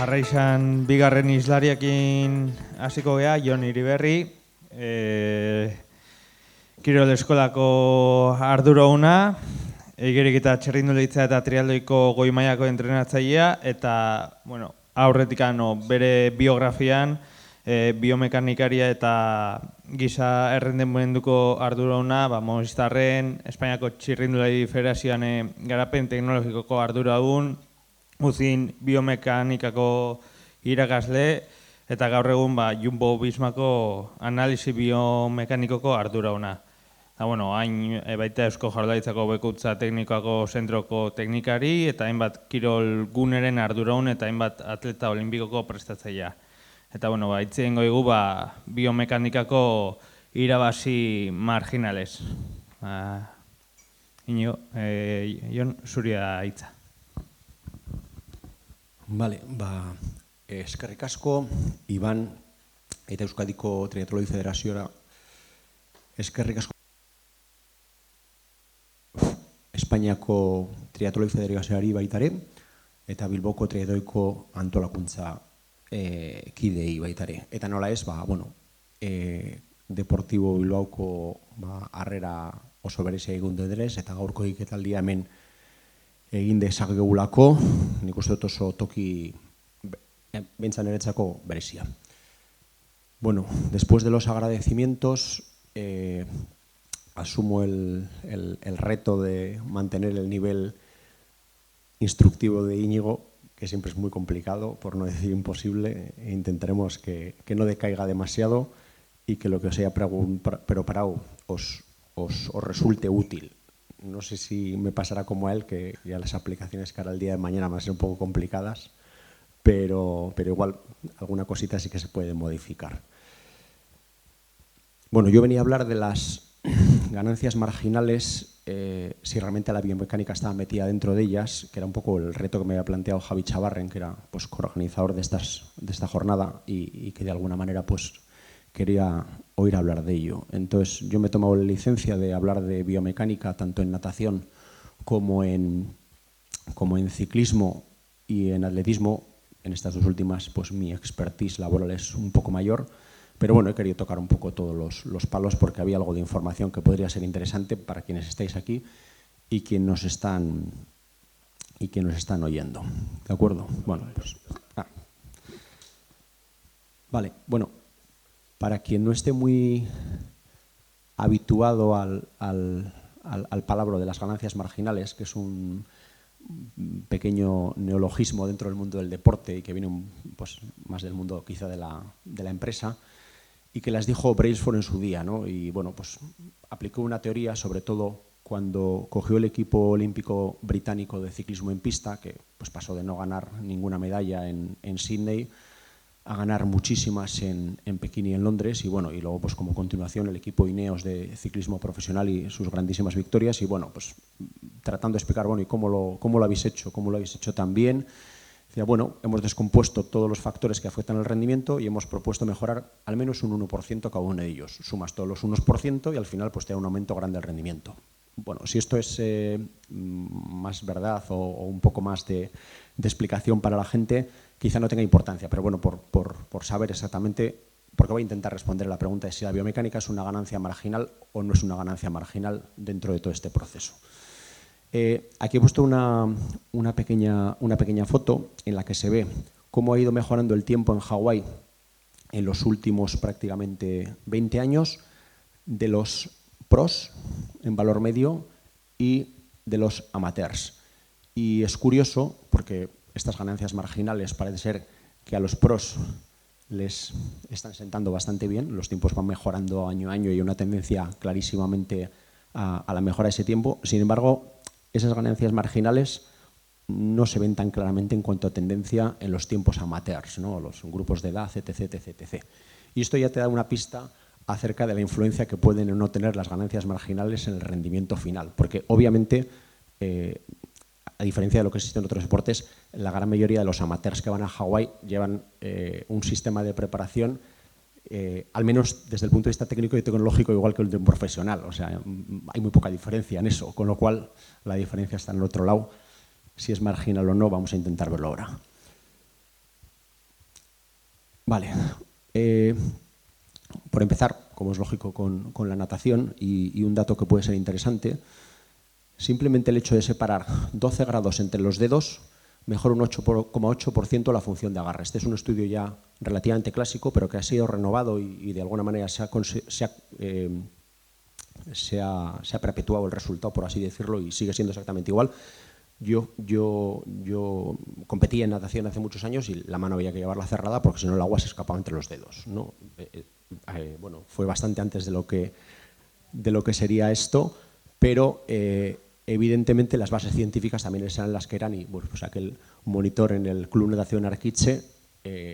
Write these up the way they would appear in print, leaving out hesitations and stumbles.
Arraizan bigarren islariakin hasiko gea, Jon Iriberri, Kirol Eskolako ardurauna, Igerik eta Txerrinduleitza eta Trialdoiko goi mailako entrenatzailea, eta aurretikano bere biografian biomekanika eta giza errendimenduko ardurauna, Movistarren, Espainiako Txirrindulari Federazioan garapen teknologikoko arduraun, uzin biomekanikako irakasle, eta gaur egun Jumbo Vismako analisi biomekanikoko ardurauna. Hain baita Eusko Jaurlaritzako Hobekuntza Teknikoako zentroko teknikari, eta hainbat kirol guneren arduraun eta hainbat atleta olimpikoko prestatzailea. Eta itzen goigu biomekanikako irabazi marginales. Inigo, Jon, zuria hitza. Bale, eskerrik asko, Iban eta Euskadiko Triatloi Federazioa. Eskerrik asko Espainiako Triatloi Federazioari baitare eta Bilboko Triatloiko antolakuntza kidei baitare. Eta nola ez, Deportibo Bilbaoko harrera oso berezia egun dederez, eta gaurko iketaldia hemen egin dezakegulako, nik uste dut oso toki bentzan eretzako berezia. Después de los agradecimientos, asumo el reto de mantener el nivel instructivo de Íñigo, que siempre es muy complicado, por no decir imposible. Intentaremos que no decaiga demasiado y que lo que os haya preparado os resulte útil. No sé si me pasará como a él, que ya las aplicaciones que hará el día de mañana van a ser un poco complicadas, pero igual alguna cosita sí que se puede modificar. Yo venía a hablar de las ganancias marginales, si realmente la biomecánica estaba metida dentro de ellas, que era un poco el reto que me había planteado Javi Chavarren, que era coorganizador de esta jornada y que de alguna manera quería oír hablar de ello. Entonces yo me he tomado la licencia de hablar de biomecánica tanto en natación como en ciclismo y en atletismo. En estas dos últimas mi expertise laboral es un poco mayor, pero he querido tocar un poco todos los palos porque había algo de información que podría ser interesante para quienes estáis aquí y quienes nos están oyendo. ¿De acuerdo? Para quien no esté muy habituado al palabra de las ganancias marginales, que es un pequeño neologismo dentro del mundo del deporte y que viene más del mundo quizá de la empresa, y que las dijo Brailsford en su día, ¿no? Y aplicó una teoría, sobre todo cuando cogió el equipo olímpico británico de ciclismo en pista, que pasó de no ganar ninguna medalla en Sydney a ganar muchísimas en Pekín y en Londres, y luego como continuación el equipo Ineos de ciclismo profesional y sus grandísimas victorias, y tratando de explicar, ¿y cómo lo habéis hecho? ¿Cómo lo habéis hecho tan bien? Decía, hemos descompuesto todos los factores que afectan al rendimiento y hemos propuesto mejorar al menos un 1% cada uno de ellos. Sumas todos los 1% y al final te da un aumento grande del rendimiento. Si esto es más verdad o un poco más de explicación para la gente, quizá no tenga importancia, pero por saber exactamente, porque voy a intentar responder a la pregunta de si la biomecánica es una ganancia marginal o no es una ganancia marginal dentro de todo este proceso. Aquí he puesto una pequeña foto en la que se ve cómo ha ido mejorando el tiempo en Hawái en los últimos prácticamente 20 años de los pros en valor medio y de los amateurs. Y es curioso porque estas ganancias marginales parece ser que a los pros les están sentando bastante bien, los tiempos van mejorando año a año y hay una tendencia clarísimamente a la mejora de ese tiempo. Sin embargo, esas ganancias marginales no se ven tan claramente en cuanto a tendencia en los tiempos amateurs, ¿no? Los grupos de edad, etc. Y esto ya te da una pista acerca de la influencia que pueden o no tener las ganancias marginales en el rendimiento final, porque obviamente, a diferencia de lo que existe en otros deportes, la gran mayoría de los amateurs que van a Hawái llevan un sistema de preparación, al menos desde el punto de vista técnico y tecnológico, igual que el de un profesional. O sea, hay muy poca diferencia en eso, con lo cual la diferencia está en el otro lado. Si es marginal o no, vamos a intentar verlo ahora. Vale. Por empezar, como es lógico, con la natación y un dato que puede ser interesante, simplemente el hecho de separar 12 grados entre los dedos mejora un 8,8% la función de agarre. Este es un estudio ya relativamente clásico, pero que ha sido renovado y de alguna manera se ha perpetuado el resultado, por así decirlo, y sigue siendo exactamente igual. Yo competí en natación hace muchos años y la mano había que llevarla cerrada porque si no el agua se escapaba entre los dedos, ¿no? Bueno, fue bastante antes de lo que sería esto, pero evidentemente las bases científicas también eran las que eran y bueno, pues aquel monitor en el Club Natación Arquiche,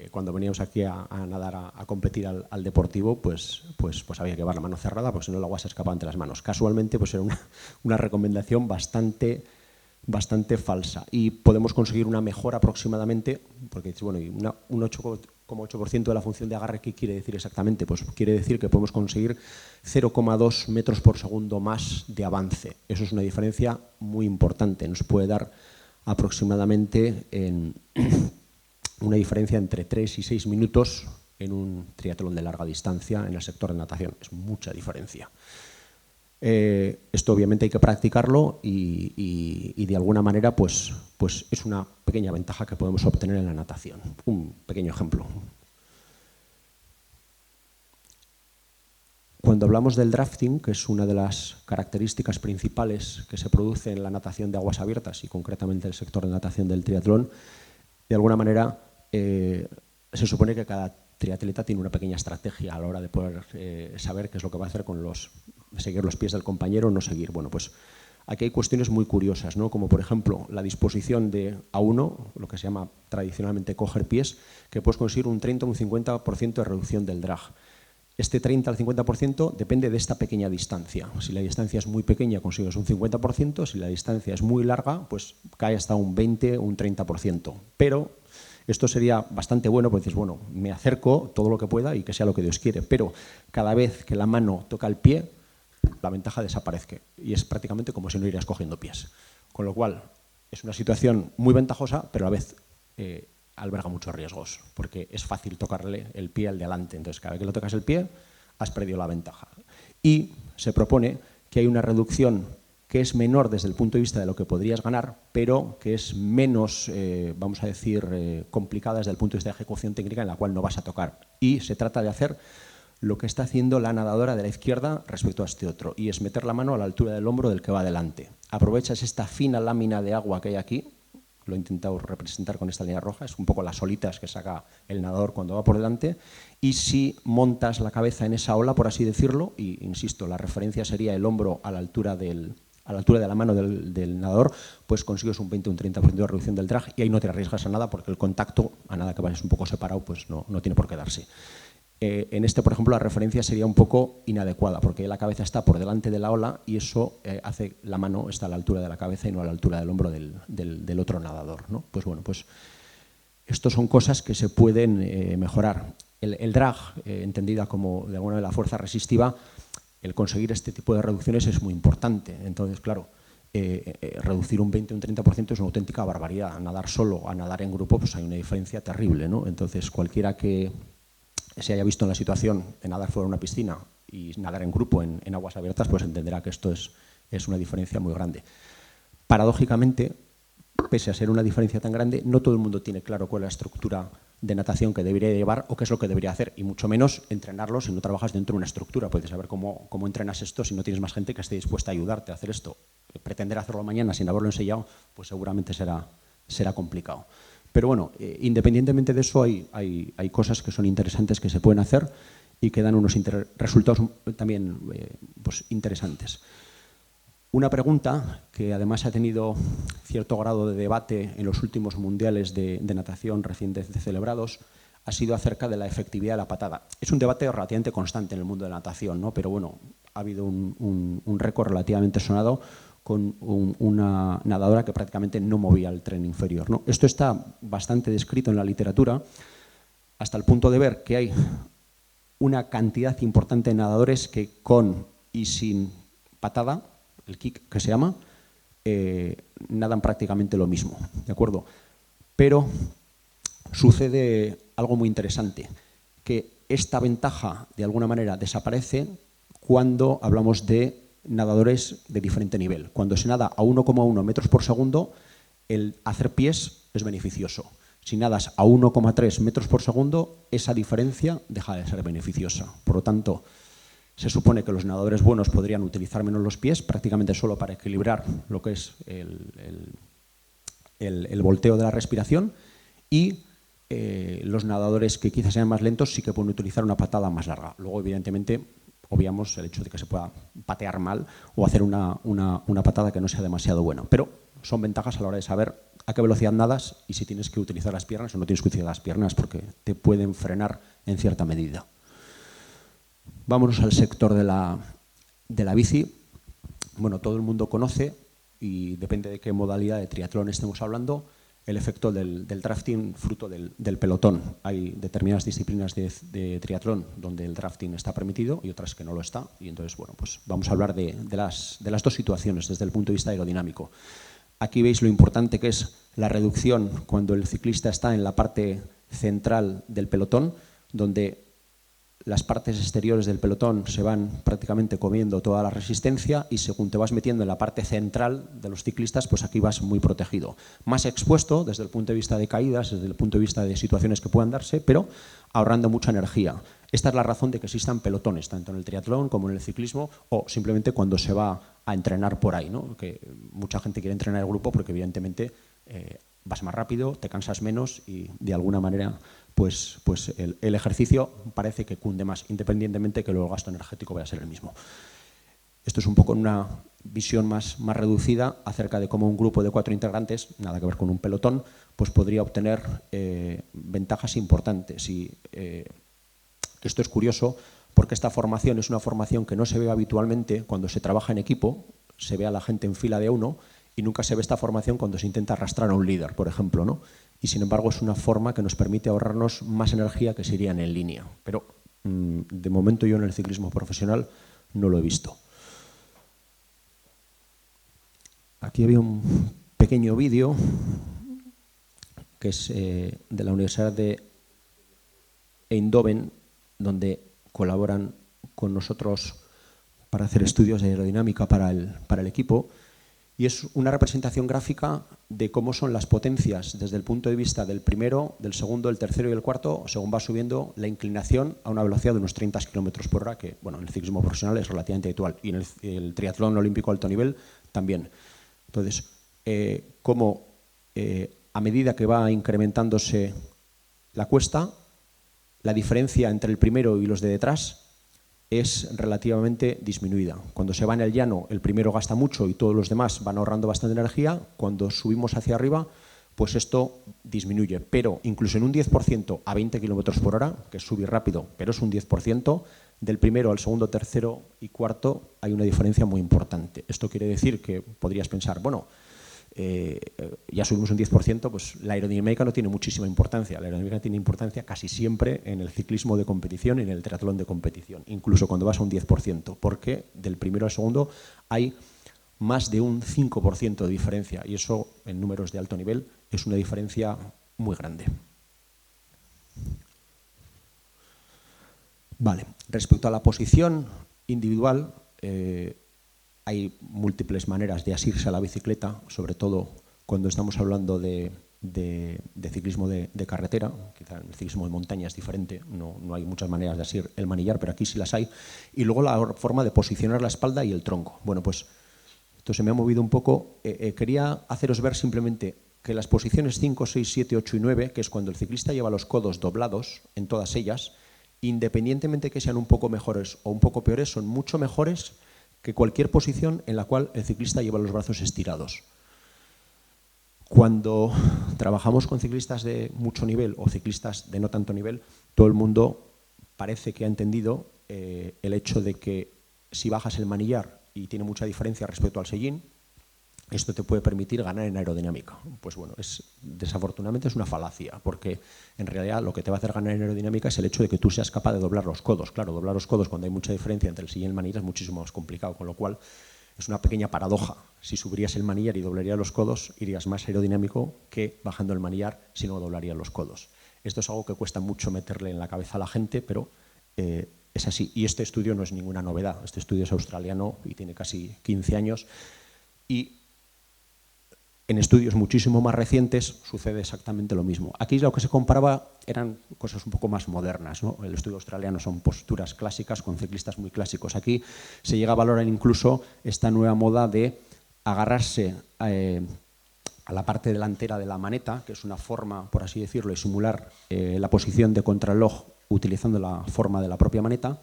cuando veníamos aquí a nadar, a competir al deportivo, pues había que llevar la mano cerrada porque si no el agua se escapaba entre las manos. Casualmente pues era una recomendación bastante falsa y podemos conseguir una mejora aproximadamente, porque bueno, un 8,8% de la función de agarre, ¿qué quiere decir exactamente? Pues quiere decir que podemos conseguir 0,2 metros por segundo más de avance. Eso es una diferencia muy importante, nos puede dar aproximadamente una diferencia entre 3 y 6 minutos en un triatlón de larga distancia en el sector de natación, es mucha diferencia. Esto obviamente hay que practicarlo y de alguna manera pues es una pequeña ventaja que podemos obtener en la natación. Un pequeño ejemplo. Cuando hablamos del drafting, que es una de las características principales que se produce en la natación de aguas abiertas y concretamente en el sector de natación del triatlón, de alguna manera se supone que cada triatleta tiene una pequeña estrategia a la hora de poder saber qué es lo que va a hacer con seguir los pies del compañero o no seguir. Bueno, pues aquí hay cuestiones muy curiosas, ¿no? Como por ejemplo la disposición de A1, lo que se llama tradicionalmente coger pies, que puedes conseguir un 30 o un 50% de reducción del drag. Este 30 al 50% depende de esta pequeña distancia. Si la distancia es muy pequeña consigues un 50%, si la distancia es muy larga pues cae hasta un 20 o un 30%. Pero esto sería bastante bueno porque dices, bueno, me acerco todo lo que pueda y que sea lo que Dios quiere, pero cada vez que la mano toca el pie, la ventaja desaparece y es prácticamente como si no irías cogiendo pies. Con lo cual, es una situación muy ventajosa, pero a la vez alberga muchos riesgos, porque es fácil tocarle el pie al de adelante. Entonces, cada vez que lo tocas el pie, has perdido la ventaja. Y se propone que hay una reducción que es menor desde el punto de vista de lo que podrías ganar, pero que es menos, vamos a decir, complicada desde el punto de vista de ejecución técnica en la cual no vas a tocar. Y se trata de hacer lo que está haciendo la nadadora de la izquierda respecto a este otro, y es meter la mano a la altura del hombro del que va adelante. Aprovechas esta fina lámina de agua que hay aquí, lo he intentado representar con esta línea roja, es un poco las olitas que saca el nadador cuando va por delante, y si montas la cabeza en esa ola, por así decirlo, y insisto, la referencia sería el hombro a la altura de la mano del nadador, pues consigues un 20 o un 30% de reducción del drag y ahí no te arriesgas a nada porque el contacto, a nada que vayas un poco separado, pues no tiene por qué darse. En este, por ejemplo, la referencia sería un poco inadecuada porque la cabeza está por delante de la ola y eso hace la mano está a la altura de la cabeza y no a la altura del hombro del otro nadador, ¿no? Pues bueno, pues estos son cosas que se pueden mejorar. El drag, entendida como de alguna manera la fuerza resistiva, el conseguir este tipo de reducciones es muy importante. Entonces, claro, reducir un 20 o un 30% es una auténtica barbaridad. A nadar solo, a nadar en grupo, pues hay una diferencia terrible, ¿no? Entonces, cualquiera que se haya visto en la situación de nadar fuera de una piscina y nadar en grupo en aguas abiertas, pues entenderá que esto es una diferencia muy grande. Paradójicamente, pese a ser una diferencia tan grande, no todo el mundo tiene claro cuál es la estructura de natación que debería llevar o qué es lo que debería hacer, y mucho menos entrenarlo si no trabajas dentro de una estructura. Puedes saber cómo entrenas esto si no tienes más gente que esté dispuesta a ayudarte a hacer esto. Pretender hacerlo mañana sin haberlo enseñado, pues seguramente será complicado. Pero bueno, independientemente de eso, hay cosas que son interesantes que se pueden hacer y que dan unos resultados también pues, interesantes. Una pregunta que además ha tenido cierto grado de debate en los últimos mundiales de natación recientemente celebrados ha sido acerca de la efectividad de la patada. Es un debate relativamente constante en el mundo de la natación, ¿no? Pero bueno, ha habido un récord relativamente sonado con una nadadora que prácticamente no movía el tren inferior, ¿no? Esto está bastante descrito en la literatura hasta el punto de ver que hay una cantidad importante de nadadores que con y sin patada, el kick que se llama, nadan prácticamente lo mismo, ¿de acuerdo? Pero sucede algo muy interesante, que esta ventaja de alguna manera desaparece cuando hablamos de nadadores de diferente nivel. Cuando se nada a 1,1 metros por segundo, el hacer pies es beneficioso. Si nadas a 1,3 metros por segundo, esa diferencia deja de ser beneficiosa. Por lo tanto, se supone que los nadadores buenos podrían utilizar menos los pies, prácticamente solo para equilibrar lo que es el volteo de la respiración, y los nadadores que quizás sean más lentos sí que pueden utilizar una patada más larga. Luego, evidentemente, obviamos el hecho de que se pueda patear mal o hacer una patada que no sea demasiado buena. Pero son ventajas a la hora de saber a qué velocidad nadas y si tienes que utilizar las piernas o no tienes que utilizar las piernas, porque te pueden frenar en cierta medida. Vámonos al sector de la bici. Bueno, todo el mundo conoce, y depende de qué modalidad de triatlón estemos hablando, el efecto del drafting fruto del pelotón. Hay determinadas disciplinas de triatlón donde el drafting está permitido y otras que no lo está. Y entonces, bueno, pues vamos a hablar de las dos situaciones desde el punto de vista aerodinámico. Aquí veis lo importante que es la reducción cuando el ciclista está en la parte central del pelotón, donde las partes exteriores del pelotón se van prácticamente comiendo toda la resistencia, y según te vas metiendo en la parte central de los ciclistas, pues aquí vas muy protegido. Más expuesto desde el punto de vista de caídas, desde el punto de vista de situaciones que puedan darse, pero ahorrando mucha energía. Esta es la razón de que existan pelotones, tanto en el triatlón como en el ciclismo, o simplemente cuando se va a entrenar por ahí, ¿no? Que mucha gente quiere entrenar el grupo porque evidentemente vas más rápido, te cansas menos y de alguna manera pues el ejercicio parece que cunde más, independientemente que luego el gasto energético vaya a ser el mismo. Esto es un poco una visión más reducida acerca de cómo un grupo de 4 integrantes, nada que ver con un pelotón, pues podría obtener ventajas importantes. Y esto es curioso porque esta formación es una formación que no se ve habitualmente cuando se trabaja en equipo, se ve a la gente en fila de uno, y nunca se ve esta formación cuando se intenta arrastrar a un líder, por ejemplo, ¿no? Y sin embargo es una forma que nos permite ahorrarnos más energía que si irían en línea. Pero de momento yo en el ciclismo profesional no lo he visto. Aquí había un pequeño vídeo que es de la Universidad de Eindhoven, donde colaboran con nosotros para hacer estudios de aerodinámica para el equipo. Y es una representación gráfica de cómo son las potencias desde el punto de vista del primero, del segundo, del tercero y el cuarto, según va subiendo la inclinación a una velocidad de unos 30 km/h, que bueno, en el ciclismo profesional es relativamente habitual, y en el triatlón olímpico alto nivel también. Entonces, cómo a medida que va incrementándose la cuesta, la diferencia entre el primero y los de detrás es relativamente disminuida. Cuando se va en el llano, el primero gasta mucho y todos los demás van ahorrando bastante energía. Cuando subimos hacia arriba, pues esto disminuye. Pero incluso en un 10% a 20 km/h, que es subir rápido, pero es un 10%, del primero al segundo, tercero y cuarto hay una diferencia muy importante. Esto quiere decir que podrías pensar, bueno, ya subimos un 10%, pues la aerodinámica no tiene muchísima importancia. La aerodinámica tiene importancia casi siempre en el ciclismo de competición y en el triatlón de competición, incluso cuando vas a un 10%, porque del primero al segundo hay más de un 5% de diferencia, y eso en números de alto nivel es una diferencia muy grande. Vale, respecto a la posición individual, hay múltiples maneras de asirse a la bicicleta, sobre todo cuando estamos hablando de ciclismo de carretera. Quizá en el ciclismo de montaña es diferente, no hay muchas maneras de asir el manillar, pero aquí sí las hay. Y luego la forma de posicionar la espalda y el tronco. Bueno, pues esto se me ha movido un poco. Quería haceros ver simplemente que las posiciones 5, 6, 7, 8 y 9, que es cuando el ciclista lleva los codos doblados en todas ellas, independientemente que sean un poco mejores o un poco peores, son mucho mejores que cualquier posición en la cual el ciclista lleva los brazos estirados. Cuando trabajamos con ciclistas de mucho nivel o ciclistas de no tanto nivel, todo el mundo parece que ha entendido el hecho de que si bajas el manillar y tiene mucha diferencia respecto al sillín, esto te puede permitir ganar en aerodinámica. Pues bueno, desafortunadamente es una falacia, porque en realidad lo que te va a hacer ganar en aerodinámica es el hecho de que tú seas capaz de doblar los codos. Claro, doblar los codos cuando hay mucha diferencia entre el sillín y el manillar es muchísimo más complicado, con lo cual es una pequeña paradoja. Si subirías el manillar y doblarías los codos, irías más aerodinámico que bajando el manillar si no doblarías los codos. Esto es algo que cuesta mucho meterle en la cabeza a la gente, pero es así. Y este estudio no es ninguna novedad. Este estudio es australiano y tiene casi 15 años. Y en estudios muchísimo más recientes sucede exactamente lo mismo. Aquí lo que se comparaba eran cosas un poco más modernas, ¿no? El estudio australiano son posturas clásicas con ciclistas muy clásicos. Aquí se llega a valorar incluso esta nueva moda de agarrarse a la parte delantera de la maneta, que es una forma, por así decirlo, de simular la posición de contrarreloj utilizando la forma de la propia maneta.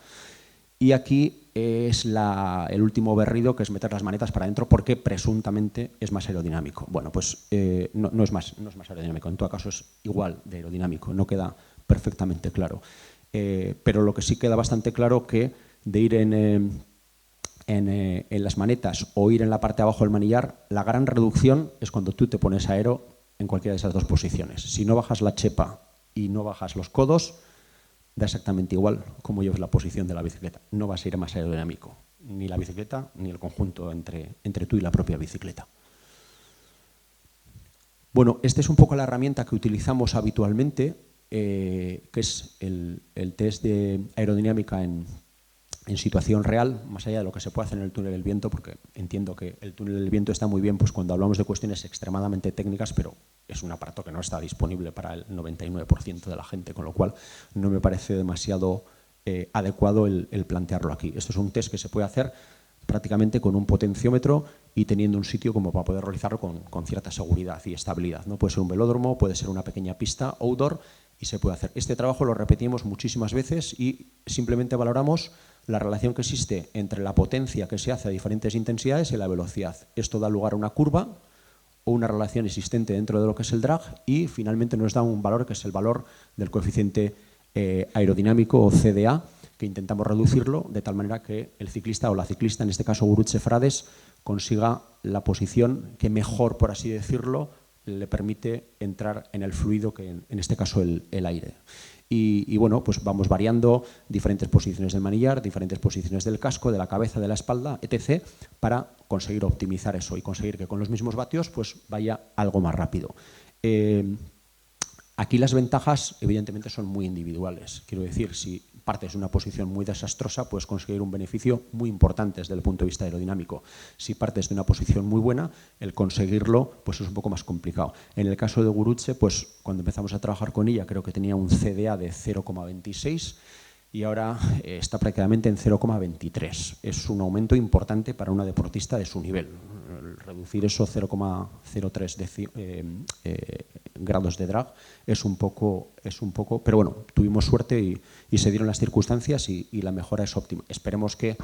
Y aquí es el último berrido, que es meter las manetas para adentro porque presuntamente es más aerodinámico. Bueno, pues no es más aerodinámico, en todo caso es igual de aerodinámico, no queda perfectamente claro. Pero lo que sí queda bastante claro que de ir en las manetas o ir en la parte de abajo del manillar, la gran reducción es cuando tú te pones aero en cualquiera de esas dos posiciones. Si no bajas la chepa y no bajas los codos, da exactamente igual cómo lleves la posición de la bicicleta. No vas a ir más aerodinámico, ni la bicicleta ni el conjunto entre tú y la propia bicicleta. Bueno, esta es un poco la herramienta que utilizamos habitualmente, que es el test de aerodinámica en situación real, más allá de lo que se puede hacer en el túnel del viento, porque entiendo que el túnel del viento está muy bien pues, cuando hablamos de cuestiones extremadamente técnicas, pero es un aparato que no está disponible para el 99% de la gente, con lo cual no me parece demasiado adecuado el plantearlo aquí. Esto es un test que se puede hacer prácticamente con un potenciómetro y teniendo un sitio como para poder realizarlo con cierta seguridad y estabilidad, ¿no? Puede ser un velódromo, puede ser una pequeña pista outdoor y se puede hacer. Este trabajo lo repetimos muchísimas veces y simplemente valoramos la relación que existe entre la potencia que se hace a diferentes intensidades y la velocidad. Esto da lugar a una curva o una relación existente dentro de lo que es el drag y finalmente nos da un valor que es el valor del coeficiente aerodinámico o CDA, que intentamos reducirlo de tal manera que el ciclista o la ciclista, en este caso Gurutze Frades, consiga la posición que mejor, por así decirlo, le permite entrar en el fluido, que en este caso el aire. Y bueno, pues vamos variando diferentes posiciones del manillar, diferentes posiciones del casco, de la cabeza, de la espalda, etc., para conseguir optimizar eso y conseguir que con los mismos vatios pues vaya algo más rápido. Aquí las ventajas evidentemente son muy individuales. Quiero decir, si partes de una posición muy desastrosa, puedes conseguir un beneficio muy importante desde el punto de vista aerodinámico. Si partes de una posición muy buena, el conseguirlo pues es un poco más complicado. En el caso de Gurutze, pues cuando empezamos a trabajar con ella, creo que tenía un CDA de 0,26 y ahora está prácticamente en 0,23. Es un aumento importante para una deportista de su nivel. Reducir eso 0,03 grados de drag es un poco, pero bueno, tuvimos suerte y se dieron las circunstancias y la mejora es óptima. Esperemos que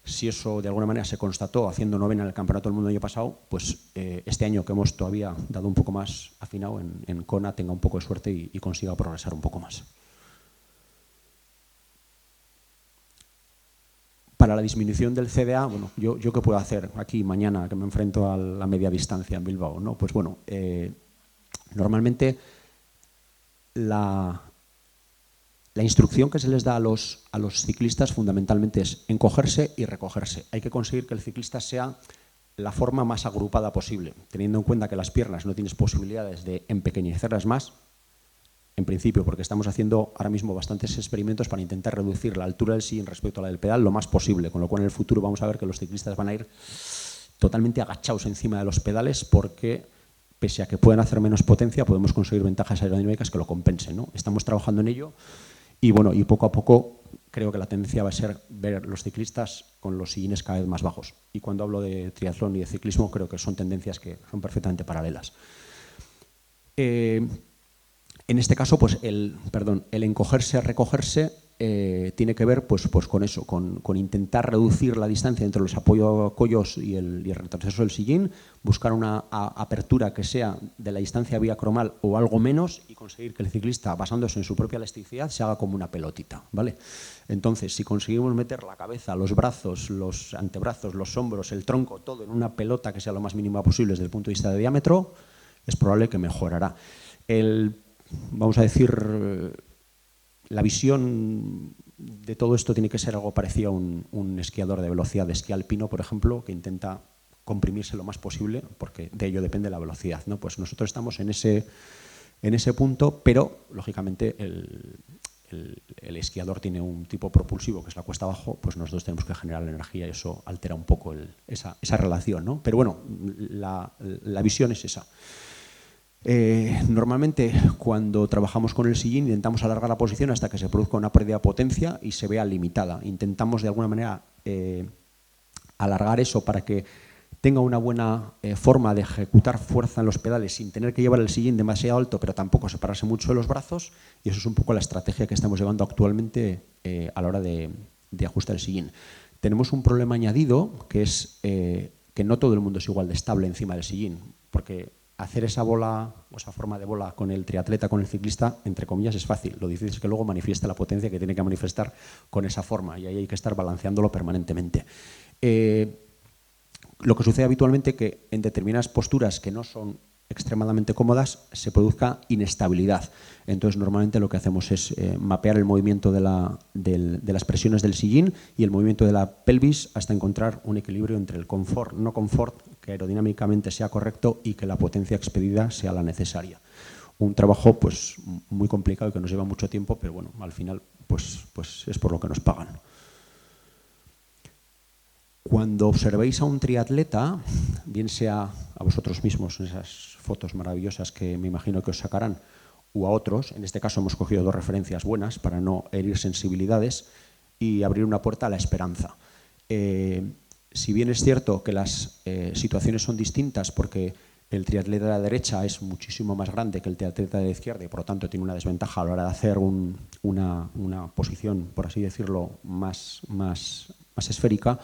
si eso de alguna manera se constató haciendo novena en el Campeonato del Mundo el año pasado, pues este año que hemos todavía dado un poco más afinado en Kona tenga un poco de suerte y consiga progresar un poco más. Para la disminución del CDA, bueno, ¿yo qué puedo hacer aquí mañana que me enfrento a la media distancia en Bilbao, ¿no? Pues bueno, normalmente la instrucción que se les da a los ciclistas fundamentalmente es encogerse y recogerse. Hay que conseguir que el ciclista sea la forma más agrupada posible, teniendo en cuenta que las piernas no tienes posibilidades de empequeñecerlas más, en principio, porque estamos haciendo ahora mismo bastantes experimentos para intentar reducir la altura del sillín respecto a la del pedal lo más posible, con lo cual en el futuro vamos a ver que los ciclistas van a ir totalmente agachados encima de los pedales porque, pese a que pueden hacer menos potencia, podemos conseguir ventajas aerodinámicas que lo compensen, ¿no? Estamos trabajando en ello y, bueno, y poco a poco creo que la tendencia va a ser ver los ciclistas con los sillines cada vez más bajos. Y cuando hablo de triatlón y de ciclismo creo que son tendencias que son perfectamente paralelas. En este caso, pues el encogerse, recogerse, tiene que ver pues con eso, con intentar reducir la distancia entre los apoyacollos y el retroceso del sillín, buscar una apertura que sea de la distancia biacromal o algo menos y conseguir que el ciclista, basándose en su propia elasticidad, se haga como una pelotita, ¿vale? Entonces, si conseguimos meter la cabeza, los brazos, los antebrazos, los hombros, el tronco, todo en una pelota que sea lo más mínima posible desde el punto de vista de diámetro, es probable que mejorará. Vamos a decir, la visión de todo esto tiene que ser algo parecido a un esquiador de velocidad de esquí alpino, por ejemplo, que intenta comprimirse lo más posible, porque de ello depende la velocidad, ¿no? Pues nosotros estamos en en ese punto, pero lógicamente el esquiador tiene un tipo propulsivo que es la cuesta abajo, pues nosotros tenemos que generar la energía y eso altera un poco esa relación, ¿no? Pero bueno, la visión es esa. Normalmente cuando trabajamos con el sillín intentamos alargar la posición hasta que se produzca una pérdida de potencia y se vea limitada. Intentamos de alguna manera alargar eso para que tenga una buena forma de ejecutar fuerza en los pedales sin tener que llevar el sillín demasiado alto, pero tampoco separarse mucho de los brazos, y eso es un poco la estrategia que estamos llevando actualmente a la hora de ajustar el sillín. Tenemos un problema añadido, que es que no todo el mundo es igual de estable encima del sillín, porque hacer esa bola o esa forma de bola con el triatleta, con el ciclista, entre comillas, es fácil. Lo difícil es que luego manifieste la potencia que tiene que manifestar con esa forma, y ahí hay que estar balanceándolo permanentemente. Lo que sucede habitualmente es que en determinadas posturas que no son extremadamente cómodas se produzca inestabilidad. Entonces, normalmente lo que hacemos es mapear el movimiento de las presiones del sillín y el movimiento de la pelvis hasta encontrar un equilibrio entre el confort, no confort, que aerodinámicamente sea correcto y que la potencia expedida sea la necesaria. Un trabajo pues muy complicado y que nos lleva mucho tiempo, pero bueno, al final pues es por lo que nos pagan. Cuando observéis a un triatleta, bien sea a vosotros mismos en esas fotos maravillosas que me imagino que os sacarán, o a otros, en este caso hemos cogido 2 referencias buenas para no herir sensibilidades y abrir una puerta a la esperanza. Si bien es cierto que las situaciones son distintas porque el triatleta de la derecha es muchísimo más grande que el triatleta de la izquierda y por lo tanto tiene una desventaja a la hora de hacer una posición, por así decirlo, más esférica,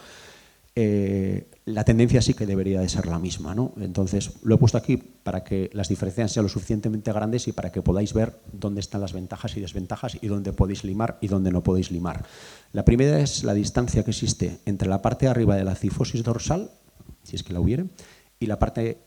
la tendencia sí que debería de ser la misma, ¿no? Entonces, lo he puesto aquí para que las diferencias sean lo suficientemente grandes y para que podáis ver dónde están las ventajas y desventajas y dónde podéis limar y dónde no podéis limar. La primera es la distancia que existe entre la parte de arriba de la cifosis dorsal, si es que la hubiere, y la parte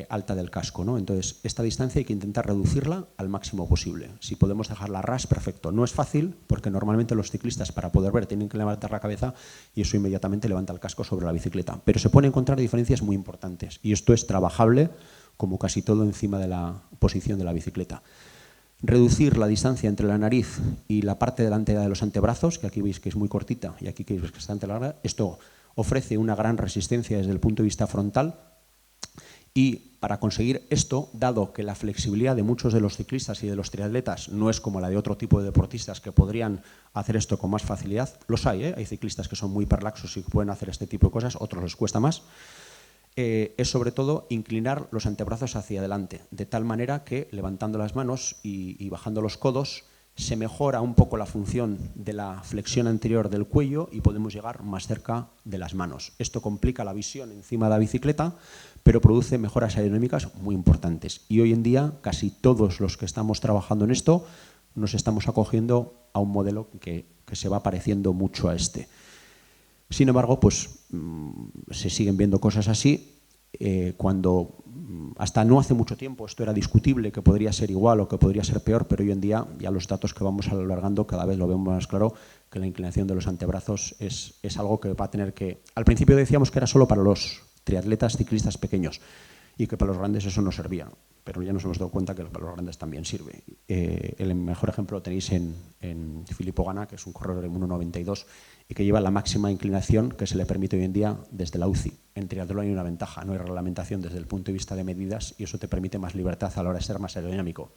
alta del casco, ¿no? Entonces, esta distancia hay que intentar reducirla al máximo posible. Si podemos dejarla a ras, perfecto. No es fácil porque normalmente los ciclistas para poder ver tienen que levantar la cabeza y eso inmediatamente levanta el casco sobre la bicicleta. Pero se pueden encontrar diferencias muy importantes y esto es trabajable como casi todo encima de la posición de la bicicleta. Reducir la distancia entre la nariz y la parte delantera de los antebrazos, que aquí veis que es muy cortita y aquí veis que es bastante larga, esto ofrece una gran resistencia desde el punto de vista frontal. Y para conseguir esto, dado que la flexibilidad de muchos de los ciclistas y de los triatletas no es como la de otro tipo de deportistas que podrían hacer esto con más facilidad, los hay ciclistas que son muy hiperlaxos y que pueden hacer este tipo de cosas, otros les cuesta más, es sobre todo inclinar los antebrazos hacia adelante, de tal manera que levantando las manos y bajando los codos se mejora un poco la función de la flexión anterior del cuello y podemos llegar más cerca de las manos. Esto complica la visión encima de la bicicleta, pero produce mejoras aerodinámicas muy importantes. Y hoy en día casi todos los que estamos trabajando en esto nos estamos acogiendo a un modelo que se va pareciendo mucho a este. Sin embargo, pues se siguen viendo cosas así. Cuando hasta no hace mucho tiempo esto era discutible, que podría ser igual o que podría ser peor, pero hoy en día ya los datos que vamos alargando cada vez lo vemos más claro, que la inclinación de los antebrazos es algo que va a tener que... Al principio decíamos que era solo para los triatletas ciclistas pequeños y que para los grandes eso no servía, pero ya nos hemos dado cuenta que para los grandes también sirve. El mejor ejemplo lo tenéis en Filippo Ganna, que es un corredor de 1,92 y que lleva la máxima inclinación que se le permite hoy en día desde la UCI. En triatlón hay una ventaja, no hay reglamentación desde el punto de vista de medidas y eso te permite más libertad a la hora de ser más aerodinámico.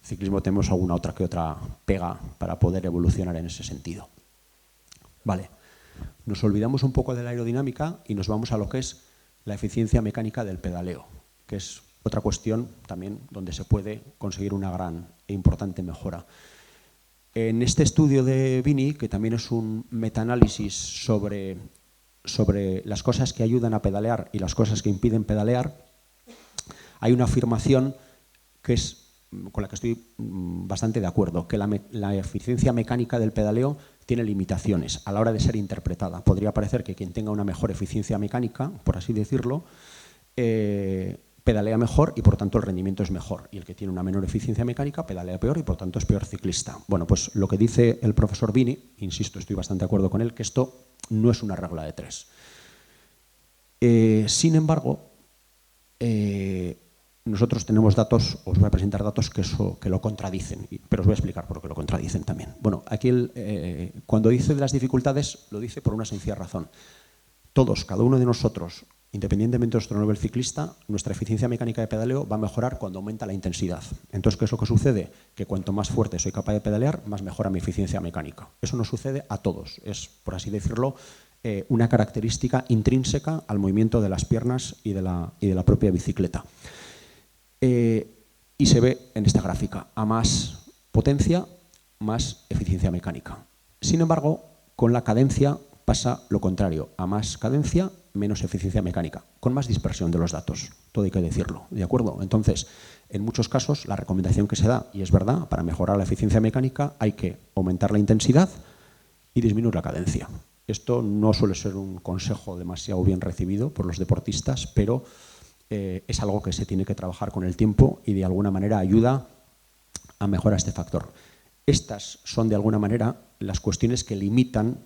En ciclismo tenemos alguna otra que otra pega para poder evolucionar en ese sentido. Vale, nos olvidamos un poco de la aerodinámica y nos vamos a lo que es la eficiencia mecánica del pedaleo, que es otra cuestión también donde se puede conseguir una gran e importante mejora. En este estudio de Vini, que también es un metaanálisis sobre las cosas que ayudan a pedalear y las cosas que impiden pedalear, hay una afirmación que es, con la que estoy bastante de acuerdo, que la eficiencia mecánica del pedaleo tiene limitaciones a la hora de ser interpretada. Podría parecer que quien tenga una mejor eficiencia mecánica, por así decirlo, pedalea mejor y por tanto el rendimiento es mejor. Y el que tiene una menor eficiencia mecánica pedalea peor y por tanto es peor ciclista. Bueno, pues lo que dice el profesor Vini, insisto, estoy bastante de acuerdo con él, que esto no es una regla de 3. Sin embargo, nosotros tenemos datos, os voy a presentar datos que lo contradicen, pero os voy a explicar por qué lo contradicen también. Bueno, aquí cuando dice de las dificultades, lo dice por una sencilla razón. Todos, cada uno de nosotros, independientemente de nuestro nivel ciclista, nuestra eficiencia mecánica de pedaleo va a mejorar cuando aumenta la intensidad. Entonces, ¿qué es lo que sucede? Que cuanto más fuerte soy capaz de pedalear, más mejora mi eficiencia mecánica. Eso nos sucede a todos. Es, por así decirlo, una característica intrínseca al movimiento de las piernas y de la propia bicicleta. Y se ve en esta gráfica. A más potencia, más eficiencia mecánica. Sin embargo, con la cadencia pasa lo contrario. A más cadencia, menos eficiencia mecánica, con más dispersión de los datos. Todo hay que decirlo, ¿de acuerdo? Entonces, en muchos casos, la recomendación que se da, y es verdad, para mejorar la eficiencia mecánica hay que aumentar la intensidad y disminuir la cadencia. Esto no suele ser un consejo demasiado bien recibido por los deportistas, pero es algo que se tiene que trabajar con el tiempo y de alguna manera ayuda a mejorar este factor. Estas son de alguna manera las cuestiones que limitan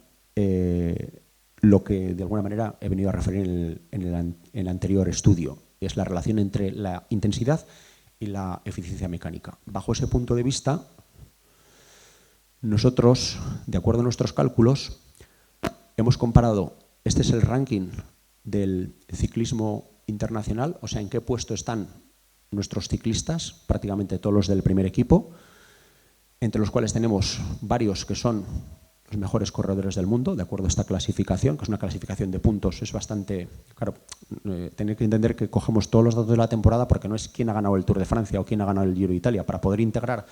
lo que de alguna manera he venido a referir en el anterior estudio, es la relación entre la intensidad y la eficiencia mecánica. Bajo ese punto de vista, nosotros, de acuerdo a nuestros cálculos, hemos comparado, este es el ranking del ciclismo internacional, o sea, en qué puesto están nuestros ciclistas, prácticamente todos los del primer equipo, entre los cuales tenemos varios que son los mejores corredores del mundo, de acuerdo a esta clasificación, que es una clasificación de puntos. Es bastante, claro, tener que entender que cogemos todos los datos de la temporada porque no es quién ha ganado el Tour de Francia o quién ha ganado el Giro de Italia. Para poder integrar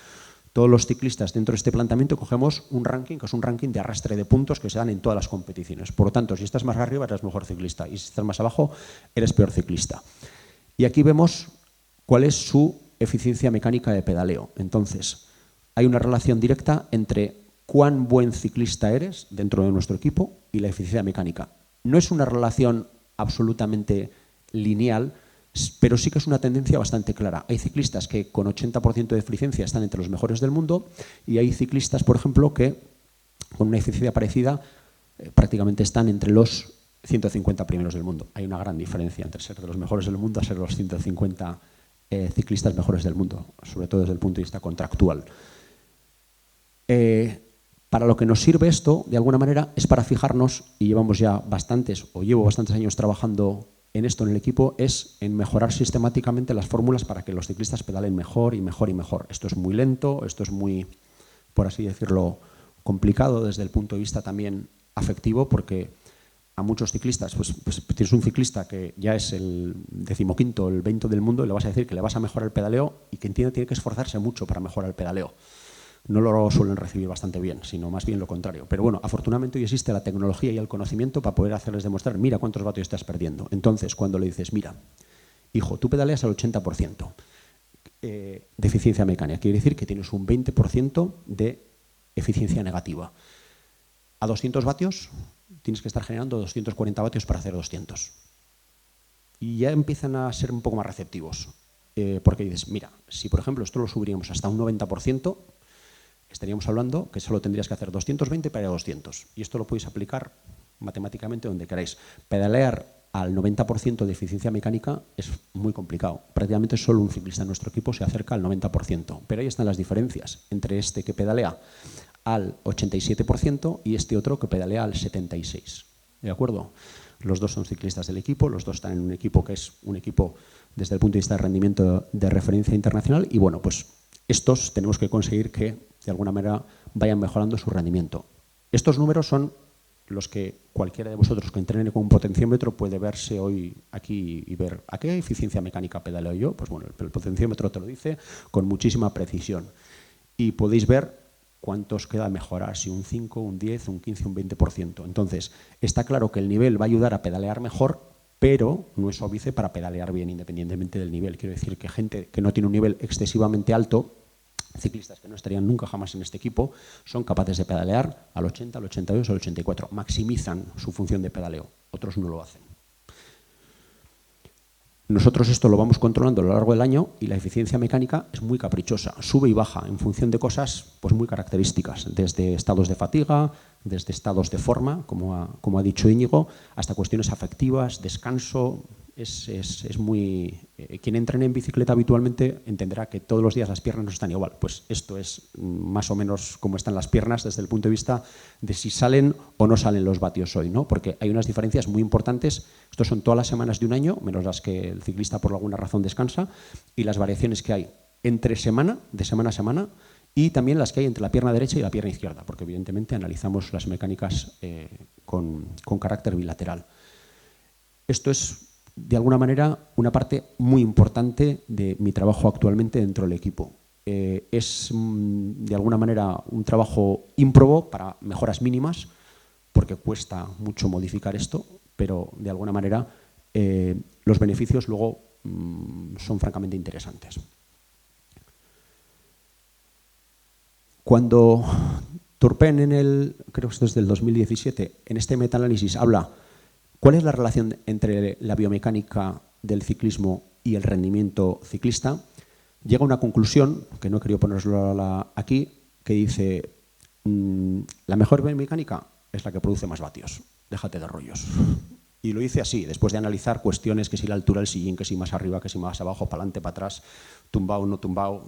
todos los ciclistas dentro de este planteamiento, cogemos un ranking, que es un ranking de arrastre de puntos que se dan en todas las competiciones. Por lo tanto, si estás más arriba, eres mejor ciclista, y si estás más abajo, eres peor ciclista. Y aquí vemos cuál es su eficiencia mecánica de pedaleo. Entonces, hay una relación directa entre cuán buen ciclista eres dentro de nuestro equipo y la eficiencia mecánica. No es una relación absolutamente lineal, pero sí que es una tendencia bastante clara. Hay ciclistas que con 80% de eficiencia están entre los mejores del mundo y hay ciclistas, por ejemplo, que con una eficiencia parecida prácticamente están entre los 150 primeros del mundo. Hay una gran diferencia entre ser de los mejores del mundo a ser los 150 ciclistas mejores del mundo, sobre todo desde el punto de vista contractual. Para lo que nos sirve esto, de alguna manera, es para fijarnos, y llevo bastantes años trabajando en esto en el equipo, es en mejorar sistemáticamente las fórmulas para que los ciclistas pedalen mejor y mejor y mejor. Esto es muy lento, esto es muy, por así decirlo, complicado desde el punto de vista también afectivo, porque a muchos ciclistas, pues tienes un ciclista que ya es el 15º, el 20 del mundo, y le vas a decir que le vas a mejorar el pedaleo y que tiene que esforzarse mucho para mejorar el pedaleo. No lo suelen recibir bastante bien, sino más bien lo contrario. Pero bueno, afortunadamente hoy existe la tecnología y el conocimiento para poder hacerles demostrar, mira cuántos vatios estás perdiendo. Entonces, cuando le dices, mira, hijo, tú pedaleas al 80% de eficiencia mecánica, quiere decir que tienes un 20% de eficiencia negativa. A 200 vatios tienes que estar generando 240 vatios para hacer 200. Y ya empiezan a ser un poco más receptivos, porque dices, mira, si por ejemplo esto lo subiríamos hasta un 90%, estaríamos hablando que solo tendrías que hacer 220 para 200. Y esto lo podéis aplicar matemáticamente donde queráis. Pedalear al 90% de eficiencia mecánica es muy complicado. Prácticamente solo un ciclista en nuestro equipo se acerca al 90%. Pero ahí están las diferencias entre este que pedalea al 87% y este otro que pedalea al 76%. ¿De acuerdo? Los dos son ciclistas del equipo, los dos están en un equipo que es un equipo desde el punto de vista de rendimiento de referencia internacional y bueno, pues estos tenemos que conseguir que de alguna manera vayan mejorando su rendimiento. Estos números son los que cualquiera de vosotros que entrene con un potenciómetro puede verse hoy aquí y ver a qué eficiencia mecánica pedaleo yo. Pues bueno, el potenciómetro te lo dice con muchísima precisión. Y podéis ver cuántos queda mejorar, si un 5, un 10, un 15, un 20%. Entonces, está claro que el nivel va a ayudar a pedalear mejor, pero no es óbice para pedalear bien independientemente del nivel. Quiero decir que gente que no tiene un nivel excesivamente alto, ciclistas que no estarían nunca jamás en este equipo, son capaces de pedalear al 80, al 82, al 84. Maximizan su función de pedaleo. Otros no lo hacen. Nosotros esto lo vamos controlando a lo largo del año y la eficiencia mecánica es muy caprichosa. Sube y baja en función de cosas pues muy características, desde estados de fatiga, desde estados de forma, como ha dicho Íñigo, hasta cuestiones afectivas, descanso, Es muy... quien entrene en bicicleta habitualmente entenderá que todos los días las piernas no están igual. Pues esto es más o menos como están las piernas desde el punto de vista de si salen o no salen los vatios hoy, ¿no? Porque hay unas diferencias muy importantes. Estos son todas las semanas de un año, menos las que el ciclista por alguna razón descansa, y las variaciones que hay entre semana, de semana a semana, y también las que hay entre la pierna derecha y la pierna izquierda, porque evidentemente analizamos las mecánicas con carácter bilateral. Esto es, de alguna manera, una parte muy importante de mi trabajo actualmente dentro del equipo. Es, de alguna manera, un trabajo ímprobo para mejoras mínimas, porque cuesta mucho modificar esto, pero, de alguna manera, los beneficios luego son francamente interesantes. Cuando Turpen, creo que esto es del 2017, en este metaanálisis habla cuál es la relación entre la biomecánica del ciclismo y el rendimiento ciclista, llega a una conclusión, que no he querido ponerlo aquí, que dice, la mejor biomecánica es la que produce más vatios, déjate de rollos. Y lo hice así, después de analizar cuestiones que si la altura del sillín, que si más arriba, que si más abajo, para adelante, para atrás, tumbado, no tumbado,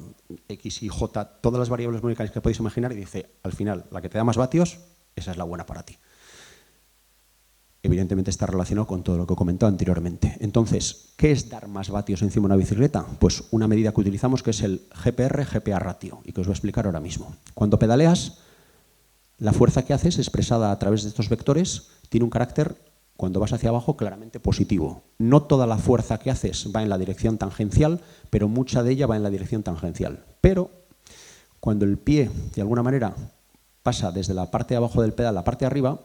X y J, todas las variables biomecánicas que podéis imaginar, y dice, al final, la que te da más vatios, esa es la buena para ti. Evidentemente está relacionado con todo lo que he comentado anteriormente. Entonces, ¿qué es dar más vatios encima de una bicicleta? Pues una medida que utilizamos que es el GPR-GPA ratio, y que os voy a explicar ahora mismo. Cuando pedaleas, la fuerza que haces, expresada a través de estos vectores, tiene un carácter, cuando vas hacia abajo, claramente positivo. No toda la fuerza que haces va en la dirección tangencial, pero mucha de ella va en la dirección tangencial. Pero cuando el pie, de alguna manera, pasa desde la parte de abajo del pedal a la parte de arriba,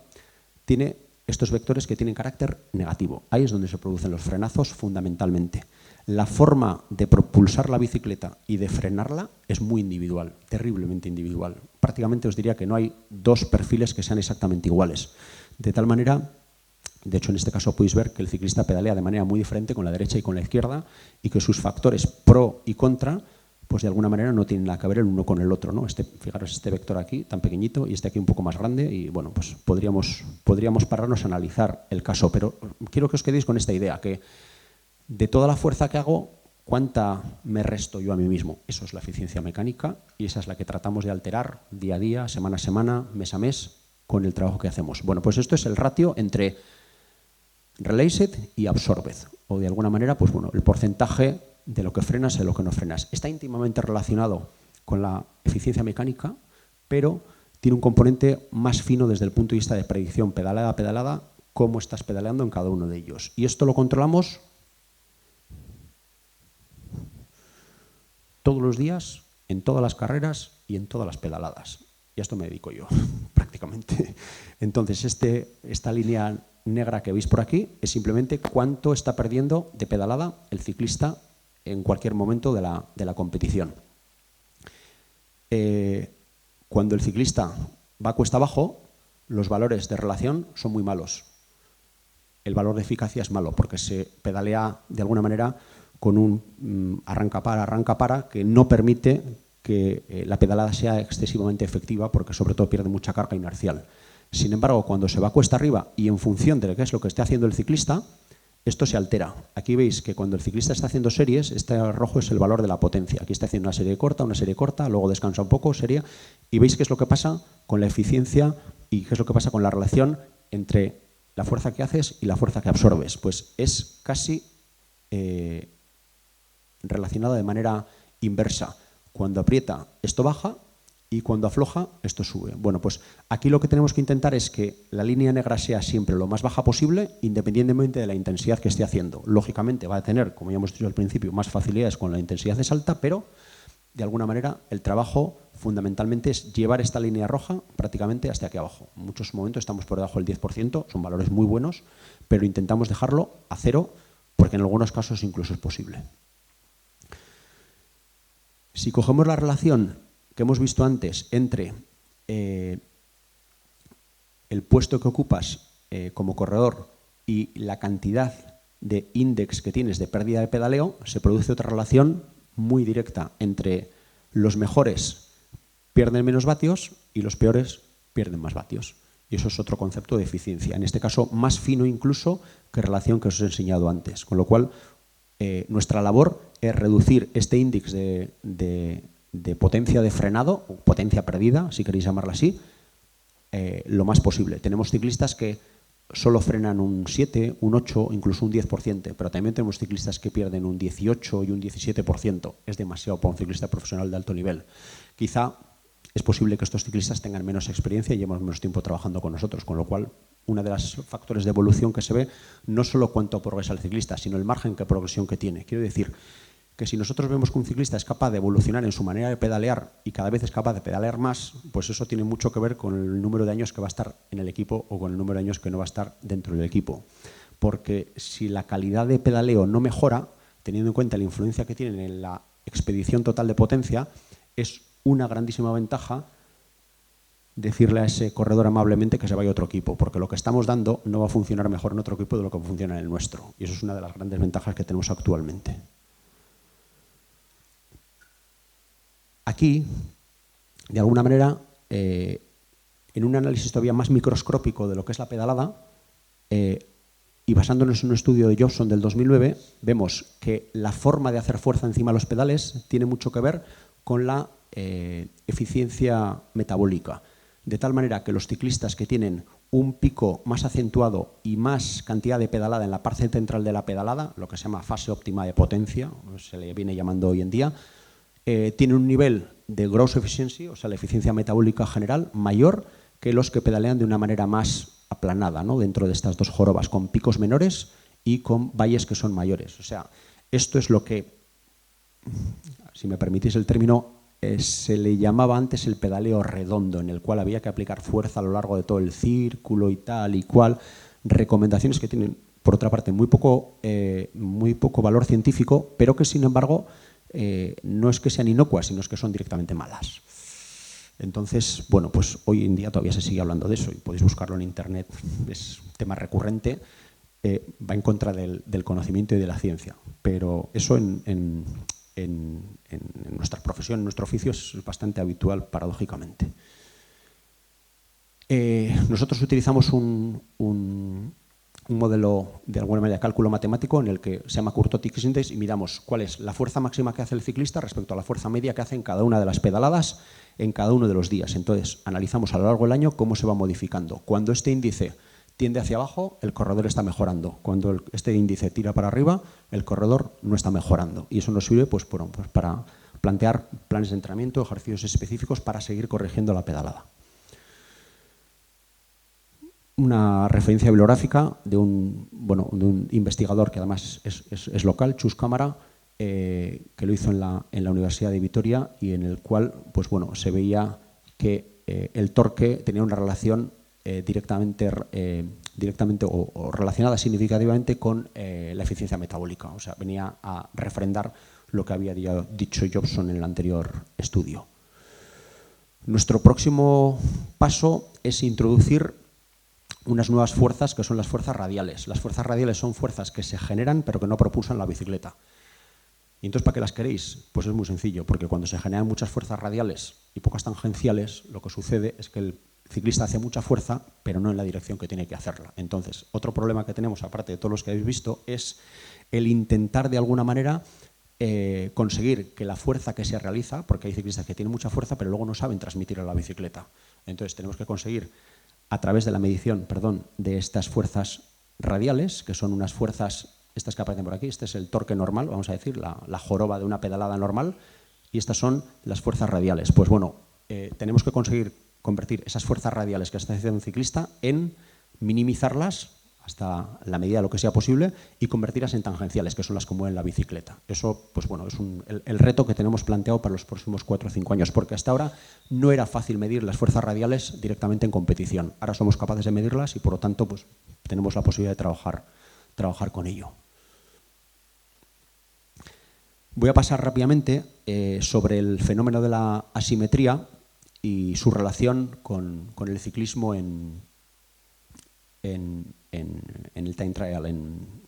tiene estos vectores que tienen carácter negativo. Ahí es donde se producen los frenazos fundamentalmente. La forma de propulsar la bicicleta y de frenarla es muy individual, terriblemente individual. Prácticamente os diría que no hay dos perfiles que sean exactamente iguales. De tal manera, de hecho en este caso podéis ver que el ciclista pedalea de manera muy diferente con la derecha y con la izquierda y que sus factores pro y contra pues de alguna manera no tienen nada que ver el uno con el otro, ¿no? Fijaros este vector aquí, tan pequeñito, y este aquí un poco más grande, y bueno, pues podríamos pararnos a analizar el caso, pero quiero que os quedéis con esta idea, que de toda la fuerza que hago, ¿cuánta me resto yo a mí mismo? Eso es la eficiencia mecánica, y esa es la que tratamos de alterar día a día, semana a semana, mes a mes, con el trabajo que hacemos. Bueno, pues esto es el ratio entre released y absorbed, o de alguna manera, pues bueno, el porcentaje de lo que frenas y de lo que no frenas. Está íntimamente relacionado con la eficiencia mecánica, pero tiene un componente más fino desde el punto de vista de predicción pedalada a pedalada, cómo estás pedaleando en cada uno de ellos. Y esto lo controlamos todos los días, en todas las carreras y en todas las pedaladas. Y a esto me dedico yo, prácticamente. Entonces, esta línea negra que veis por aquí es simplemente cuánto está perdiendo de pedalada el ciclista en cualquier momento de la competición. Cuando el ciclista va cuesta abajo, los valores de relación son muy malos. El valor de eficacia es malo porque se pedalea de alguna manera con un arranca-para, que no permite que la pedalada sea excesivamente efectiva porque sobre todo pierde mucha carga inercial. Sin embargo, cuando se va cuesta arriba y en función de qué es lo que esté haciendo el ciclista, esto se altera. Aquí veis que cuando el ciclista está haciendo series, este rojo es el valor de la potencia. Aquí está haciendo una serie corta, luego descansa un poco, serie, y veis qué es lo que pasa con la eficiencia y qué es lo que pasa con la relación entre la fuerza que haces y la fuerza que absorbes. Pues es casi relacionada de manera inversa. Cuando aprieta, esto baja, y cuando afloja, esto sube. Bueno, pues aquí lo que tenemos que intentar es que la línea negra sea siempre lo más baja posible, independientemente de la intensidad que esté haciendo. Lógicamente va a tener, como ya hemos dicho al principio, más facilidades con la intensidad es alta, pero de alguna manera el trabajo fundamentalmente es llevar esta línea roja prácticamente hasta aquí abajo. En muchos momentos estamos por debajo del 10%, son valores muy buenos, pero intentamos dejarlo a cero porque en algunos casos incluso es posible. Si cogemos la relación que hemos visto antes entre el puesto que ocupas como corredor y la cantidad de índice que tienes de pérdida de pedaleo, se produce otra relación muy directa entre los mejores pierden menos vatios y los peores pierden más vatios. Y eso es otro concepto de eficiencia, en este caso más fino incluso que relación que os he enseñado antes. Con lo cual, nuestra labor es reducir este índice de potencia de frenado, o potencia perdida, si queréis llamarla así, lo más posible. Tenemos ciclistas que solo frenan un 7, un 8, incluso un 10%, pero también tenemos ciclistas que pierden un 18 y un 17%. Es demasiado para un ciclista profesional de alto nivel. Quizá es posible que estos ciclistas tengan menos experiencia y llevemos menos tiempo trabajando con nosotros, con lo cual uno de los factores de evolución que se ve no solo cuánto progresa el ciclista, sino el margen de progresión que tiene. Quiero decir que si nosotros vemos que un ciclista es capaz de evolucionar en su manera de pedalear y cada vez es capaz de pedalear más, pues eso tiene mucho que ver con el número de años que va a estar en el equipo o con el número de años que no va a estar dentro del equipo. Porque si la calidad de pedaleo no mejora, teniendo en cuenta la influencia que tienen en la expedición total de potencia, es una grandísima ventaja decirle a ese corredor amablemente que se vaya a otro equipo, porque lo que estamos dando no va a funcionar mejor en otro equipo de lo que funciona en el nuestro. Y eso es una de las grandes ventajas que tenemos actualmente. Aquí, de alguna manera, en un análisis todavía más microscópico de lo que es la pedalada, y basándonos en un estudio de Jobson del 2009, vemos que la forma de hacer fuerza encima de los pedales tiene mucho que ver con la eficiencia metabólica. De tal manera que los ciclistas que tienen un pico más acentuado y más cantidad de pedalada en la parte central de la pedalada, lo que se llama fase óptima de potencia, se le viene llamando hoy en día, tienen un nivel de gross efficiency, o sea, la eficiencia metabólica general, mayor que los que pedalean de una manera más aplanada, ¿no? Dentro de estas dos jorobas, con picos menores y con valles que son mayores. O sea, esto es lo que, si me permitís el término, se le llamaba antes el pedaleo redondo, en el cual había que aplicar fuerza a lo largo de todo el círculo y tal y cual. Recomendaciones que tienen, por otra parte, muy poco valor científico, pero que, sin embargo, no es que sean inocuas, sino es que son directamente malas. Entonces, bueno, pues hoy en día todavía se sigue hablando de eso y podéis buscarlo en internet, es un tema recurrente, va en contra del conocimiento y de la ciencia, pero eso en nuestra profesión, en nuestro oficio, es bastante habitual, paradójicamente. Nosotros utilizamos un modelo, de alguna manera, de cálculo matemático en el que se llama Kurtotic Index y miramos cuál es la fuerza máxima que hace el ciclista respecto a la fuerza media que hace en cada una de las pedaladas en cada uno de los días. Entonces, analizamos a lo largo del año cómo se va modificando. Cuando este índice tiende hacia abajo, el corredor está mejorando. Cuando este índice tira para arriba, el corredor no está mejorando. Y eso nos sirve pues para plantear planes de entrenamiento, ejercicios específicos para seguir corrigiendo la pedalada. Una referencia bibliográfica de un investigador que además es local, Chus Cámara, que lo hizo en la Universidad de Vitoria y en el cual se veía que el torque tenía una relación directamente o relacionada significativamente con la eficiencia metabólica. O sea, venía a refrendar lo que había dicho Jobson en el anterior estudio. Nuestro próximo paso es introducir unas nuevas fuerzas que son las fuerzas radiales. Las fuerzas radiales son fuerzas que se generan pero que no propulsan la bicicleta. ¿Y entonces para qué las queréis? Pues es muy sencillo, porque cuando se generan muchas fuerzas radiales y pocas tangenciales, lo que sucede es que el ciclista hace mucha fuerza, pero no en la dirección que tiene que hacerla. Entonces, otro problema que tenemos, aparte de todos los que habéis visto, es el intentar de alguna manera conseguir que la fuerza que se realiza, porque hay ciclistas que tienen mucha fuerza, pero luego no saben transmitirla a la bicicleta. Entonces, tenemos que conseguir, a través de la medición, de estas fuerzas radiales, que son unas fuerzas, estas que aparecen por aquí, este es el torque normal, vamos a decir, la joroba de una pedalada normal, y estas son las fuerzas radiales. Pues bueno, tenemos que conseguir convertir esas fuerzas radiales que está haciendo un ciclista en minimizarlas hasta la medida de lo que sea posible y convertirlas en tangenciales, que son las que mueven la bicicleta. Eso, pues bueno, es el reto que tenemos planteado para los próximos 4 o 5 años, porque hasta ahora no era fácil medir las fuerzas radiales directamente en competición. Ahora somos capaces de medirlas y, por lo tanto, pues tenemos la posibilidad de trabajar con ello. Voy a pasar rápidamente sobre el fenómeno de la asimetría y su relación con el ciclismo en el time trial, en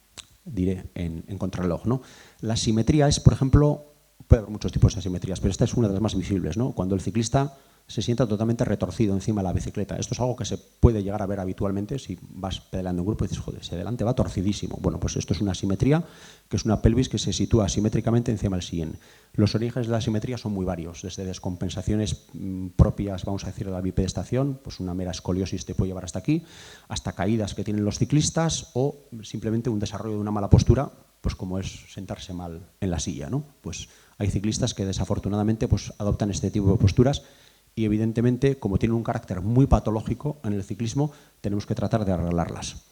contrarreloj, ¿no? La asimetría es, por ejemplo, puede haber muchos tipos de asimetrías, pero esta es una de las más visibles, ¿no? Cuando el ciclista se sienta totalmente retorcido encima de la bicicleta. Esto es algo que se puede llegar a ver habitualmente si vas pedaleando en grupo y dices, joder, ese delante va torcidísimo. Bueno, pues esto es una asimetría, que es una pelvis que se sitúa asimétricamente encima del sillín. Los orígenes de la asimetría son muy varios, desde descompensaciones propias, vamos a decir, de la bipedestación, pues una mera escoliosis te puede llevar hasta aquí, hasta caídas que tienen los ciclistas o simplemente un desarrollo de una mala postura, pues como es sentarse mal en la silla, ¿no? Pues hay ciclistas que desafortunadamente pues adoptan este tipo de posturas y evidentemente, como tienen un carácter muy patológico en el ciclismo, tenemos que tratar de arreglarlas.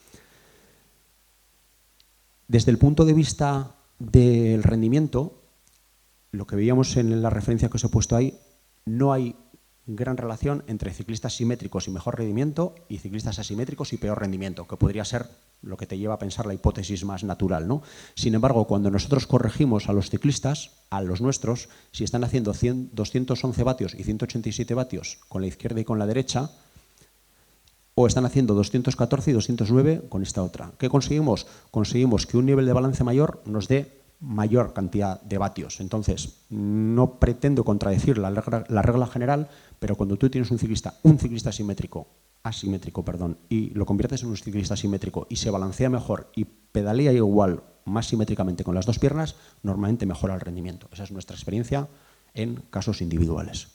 Desde el punto de vista del rendimiento, lo que veíamos en la referencia que os he puesto ahí, no hay gran relación entre ciclistas simétricos y mejor rendimiento y ciclistas asimétricos y peor rendimiento, que podría ser lo que te lleva a pensar la hipótesis más natural, ¿no? Sin embargo, cuando nosotros corregimos a los ciclistas, a los nuestros, si están haciendo 211 vatios y 187 vatios con la izquierda y con la derecha, o están haciendo 214 y 209 con esta otra. ¿Qué conseguimos? Conseguimos que un nivel de balance mayor nos dé mayor cantidad de vatios. Entonces, no pretendo contradecir la regla general, pero cuando tú tienes un ciclista asimétrico, y lo conviertes en un ciclista asimétrico y se balancea mejor y pedalea igual, más simétricamente con las dos piernas, normalmente mejora el rendimiento. Esa es nuestra experiencia en casos individuales.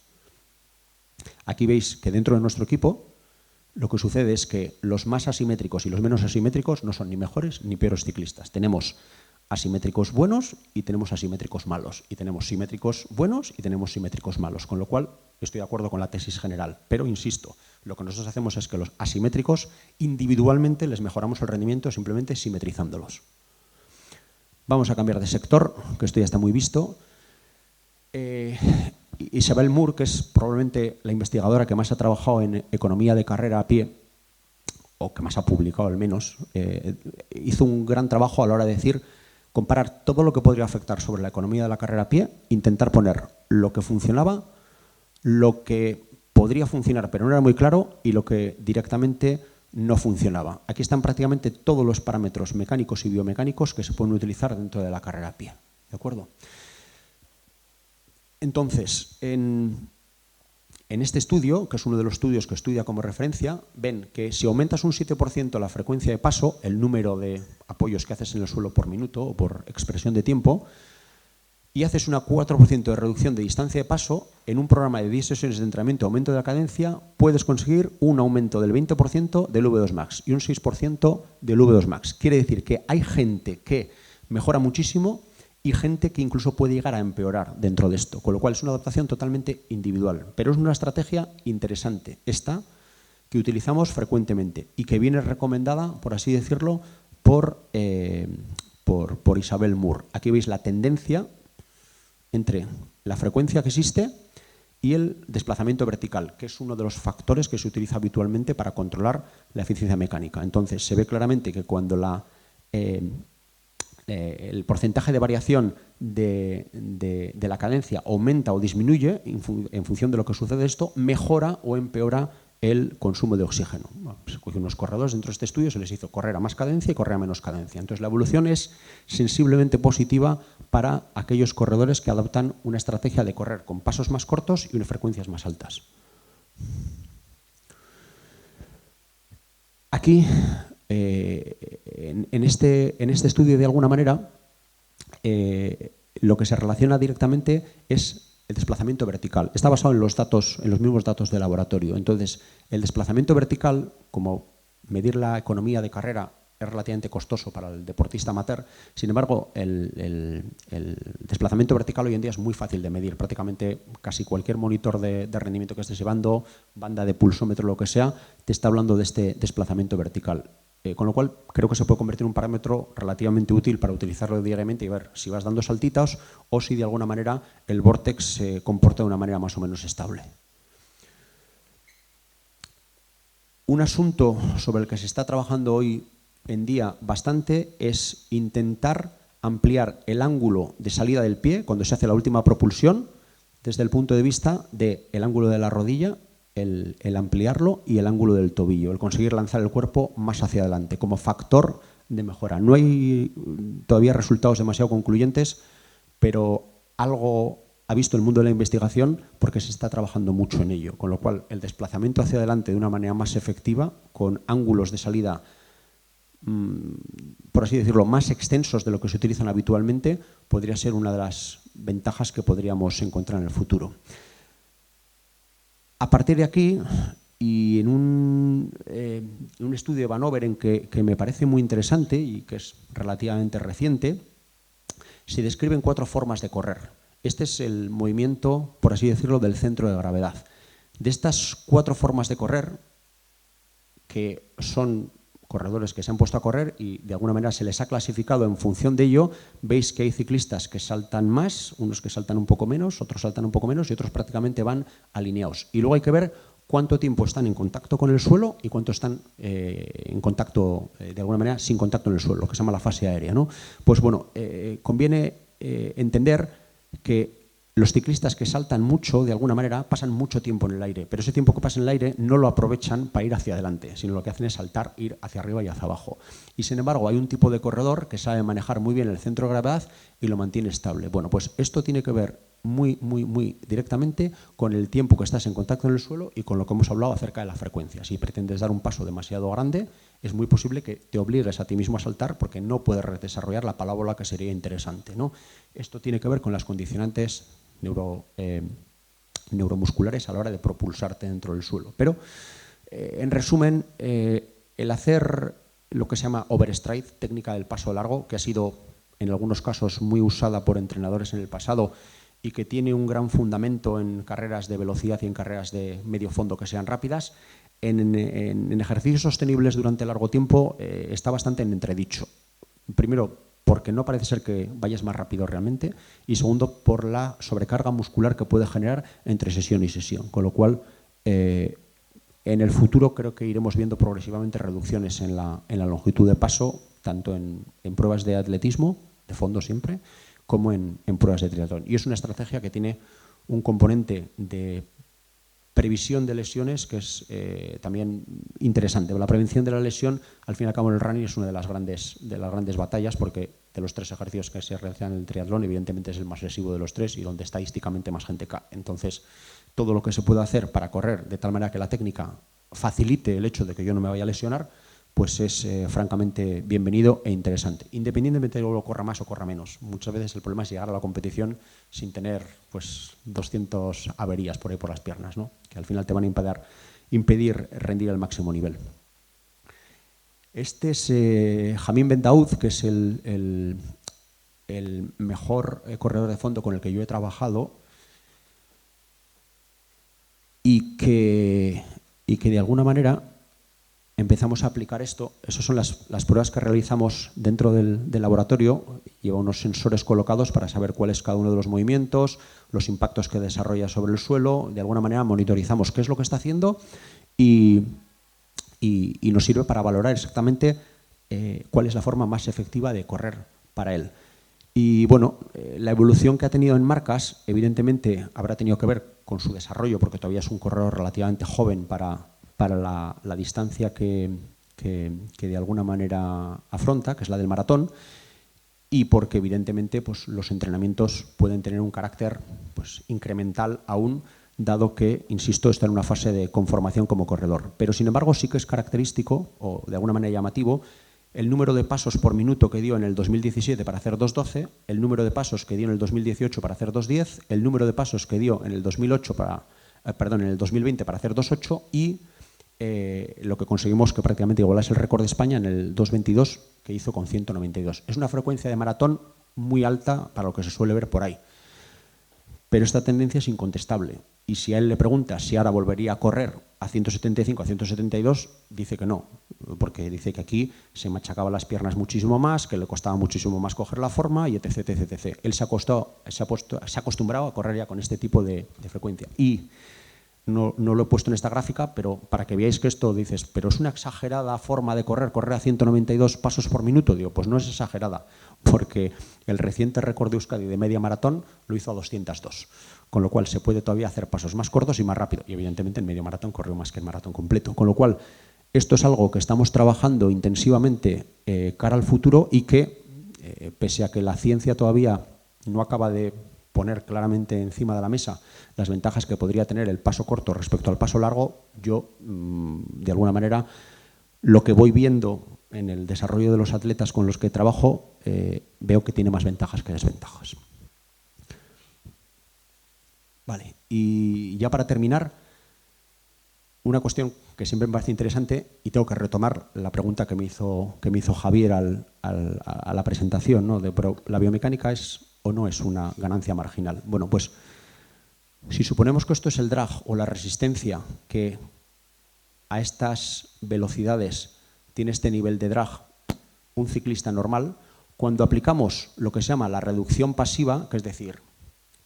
Aquí veis que dentro de nuestro equipo lo que sucede es que los más asimétricos y los menos asimétricos no son ni mejores ni peores ciclistas. Tenemos asimétricos buenos y tenemos asimétricos malos. Y tenemos simétricos buenos y tenemos simétricos malos. Con lo cual, estoy de acuerdo con la tesis general. Pero, insisto, lo que nosotros hacemos es que los asimétricos individualmente les mejoramos el rendimiento simplemente simetrizándolos. Vamos a cambiar de sector, que esto ya está muy visto. Isabel Moore, que es probablemente la investigadora que más ha trabajado en economía de carrera a pie, o que más ha publicado al menos, hizo un gran trabajo a la hora de decir, comparar todo lo que podría afectar sobre la economía de la carrera a pie, intentar poner lo que funcionaba, lo que podría funcionar pero no era muy claro y lo que directamente no funcionaba. Aquí están prácticamente todos los parámetros mecánicos y biomecánicos que se pueden utilizar dentro de la carrera a pie. ¿De acuerdo? Entonces, en este estudio, que es uno de los estudios que estudia como referencia, ven que si aumentas un 7% la frecuencia de paso, el número de apoyos que haces en el suelo por minuto o por expresión de tiempo, y haces una 4% de reducción de distancia de paso, en un programa de 10 sesiones de entrenamiento aumento de la cadencia, puedes conseguir un aumento del 20% del V2 Max y un 6% del V2 Max. Quiere decir que hay gente que mejora muchísimo y gente que incluso puede llegar a empeorar dentro de esto, con lo cual es una adaptación totalmente individual. Pero es una estrategia interesante, esta, que utilizamos frecuentemente y que viene recomendada, por así decirlo, por Isabel Moore. Aquí veis la tendencia entre la frecuencia que existe y el desplazamiento vertical, que es uno de los factores que se utiliza habitualmente para controlar la eficiencia mecánica. Entonces, se ve claramente que cuando el porcentaje de variación de la cadencia aumenta o disminuye en función de lo que sucede esto, mejora o empeora el consumo de oxígeno. Bueno, se cogieron unos corredores dentro de este estudio, se les hizo correr a más cadencia y correr a menos cadencia. Entonces la evolución es sensiblemente positiva para aquellos corredores que adoptan una estrategia de correr con pasos más cortos y unas frecuencias más altas. Aquí, en este estudio, de alguna manera, lo que se relaciona directamente es el desplazamiento vertical. Está basado en los mismos datos de laboratorio. Entonces, el desplazamiento vertical, como medir la economía de carrera es relativamente costoso para el deportista amateur, sin embargo, el desplazamiento vertical hoy en día es muy fácil de medir. Prácticamente casi cualquier monitor de rendimiento que estés llevando, banda de pulsómetro, lo que sea, te está hablando de este desplazamiento vertical. Con lo cual, creo que se puede convertir en un parámetro relativamente útil para utilizarlo diariamente y ver si vas dando saltitos o si de alguna manera el vórtex se comporta de una manera más o menos estable. Un asunto sobre el que se está trabajando hoy en día bastante es intentar ampliar el ángulo de salida del pie cuando se hace la última propulsión desde el punto de vista del ángulo de la rodilla, el ampliarlo y el ángulo del tobillo, el conseguir lanzar el cuerpo más hacia adelante como factor de mejora. No hay todavía resultados demasiado concluyentes, pero algo ha visto el mundo de la investigación porque se está trabajando mucho en ello, con lo cual el desplazamiento hacia adelante de una manera más efectiva, con ángulos de salida, por así decirlo, más extensos de lo que se utilizan habitualmente, podría ser una de las ventajas que podríamos encontrar en el futuro. A partir de aquí, y en un estudio de Vanover que me parece muy interesante y que es relativamente reciente, se describen 4 formas de correr. Este es el movimiento, por así decirlo, del centro de gravedad. De estas 4 formas de correr, que son corredores que se han puesto a correr y de alguna manera se les ha clasificado en función de ello, veis que hay ciclistas que saltan más, unos que saltan un poco menos, otros saltan un poco menos y otros prácticamente van alineados. Y luego hay que ver cuánto tiempo están en contacto con el suelo y cuánto están en contacto, de alguna manera, sin contacto en el suelo, lo que se llama la fase aérea, ¿no? Pues bueno, conviene entender que los ciclistas que saltan mucho, de alguna manera, pasan mucho tiempo en el aire, pero ese tiempo que pasan en el aire no lo aprovechan para ir hacia adelante, sino lo que hacen es saltar, ir hacia arriba y hacia abajo. Y sin embargo, hay un tipo de corredor que sabe manejar muy bien el centro de gravedad y lo mantiene estable. Bueno, pues esto tiene que ver muy directamente con el tiempo que estás en contacto en el suelo y con lo que hemos hablado acerca de la frecuencia. Si pretendes dar un paso demasiado grande, es muy posible que te obligues a ti mismo a saltar porque no puedes desarrollar la parábola que sería interesante, ¿no? Esto tiene que ver con las condicionantes neuromusculares a la hora de propulsarte dentro del suelo. Pero, en resumen, el hacer lo que se llama overstride, técnica del paso largo, que ha sido en algunos casos muy usada por entrenadores en el pasado y que tiene un gran fundamento en carreras de velocidad y en carreras de medio fondo que sean rápidas, en ejercicios sostenibles durante largo tiempo está bastante en entredicho. Primero, porque no parece ser que vayas más rápido realmente, y segundo, por la sobrecarga muscular que puede generar entre sesión y sesión, con lo cual en el futuro creo que iremos viendo progresivamente reducciones en la longitud de paso, tanto en pruebas de atletismo, de fondo siempre, como en pruebas de triatlón. Y es una estrategia que tiene un componente de previsión de lesiones que es también interesante. La prevención de la lesión, al fin y al cabo, en el running es una de las grandes batallas, porque de los 3 ejercicios que se realizan en el triatlón, evidentemente es el más lesivo de los 3 y donde estadísticamente más gente cae. Entonces, todo lo que se puede hacer para correr de tal manera que la técnica facilite el hecho de que yo no me vaya a lesionar, pues es francamente bienvenido e interesante, independientemente de que lo corra más o corra menos. Muchas veces el problema es llegar a la competición sin tener pues 200 averías por ahí por las piernas, ¿no? Que al final te van a impedir rendir al máximo nivel. Este es Jamín Bendaud, que es el mejor corredor de fondo con el que yo he trabajado y que de alguna manera empezamos a aplicar esto. Esas son las pruebas que realizamos dentro del laboratorio. Lleva unos sensores colocados para saber cuál es cada uno de los movimientos, los impactos que desarrolla sobre el suelo. De alguna manera monitorizamos qué es lo que está haciendo y nos sirve para valorar exactamente cuál es la forma más efectiva de correr para él. Y bueno, la evolución que ha tenido en marcas, evidentemente habrá tenido que ver con su desarrollo, porque todavía es un corredor relativamente joven para la distancia que de alguna manera afronta, que es la del maratón, y porque evidentemente pues, los entrenamientos pueden tener un carácter pues, incremental aún, dado que, insisto, está en una fase de conformación como corredor. Pero sin embargo sí que es característico, o de alguna manera llamativo, el número de pasos por minuto que dio en el 2017 para hacer 2.12, el número de pasos que dio en el 2018 para hacer 2.10, el número de pasos que dio en el 2020 para hacer 2.8 y lo que conseguimos que prácticamente igualase el récord de España en el 2.22 que hizo con 192. Es una frecuencia de maratón muy alta para lo que se suele ver por ahí. Pero esta tendencia es incontestable. Y si a él le preguntas si ahora volvería a correr a 175, a 172, dice que no, porque dice que aquí se machacaba las piernas muchísimo más, que le costaba muchísimo más coger la forma y etc. etc. Él se ha acostumbrado a correr ya con este tipo de frecuencia. Y no lo he puesto en esta gráfica, pero para que veáis que esto dices, pero es una exagerada forma de correr a 192 pasos por minuto. Digo, pues no es exagerada, porque el reciente récord de Euskadi de media maratón lo hizo a 202, con lo cual se puede todavía hacer pasos más cortos y más rápido. Y evidentemente en medio maratón corrió más que el maratón completo, con lo cual esto es algo que estamos trabajando intensivamente cara al futuro y que, pese a que la ciencia todavía no acaba de poner claramente encima de la mesa las ventajas que podría tener el paso corto respecto al paso largo, yo, de alguna manera, lo que voy viendo en el desarrollo de los atletas con los que trabajo, veo que tiene más ventajas que desventajas. Vale, y ya para terminar, una cuestión que siempre me parece interesante, y tengo que retomar la pregunta que me hizo Javier a la presentación, ¿no? Pero ¿la biomecánica es o no es una ganancia marginal? Bueno, pues si suponemos que esto es el drag o la resistencia que a estas velocidades tiene este nivel de drag un ciclista normal, cuando aplicamos lo que se llama la reducción pasiva, que es decir,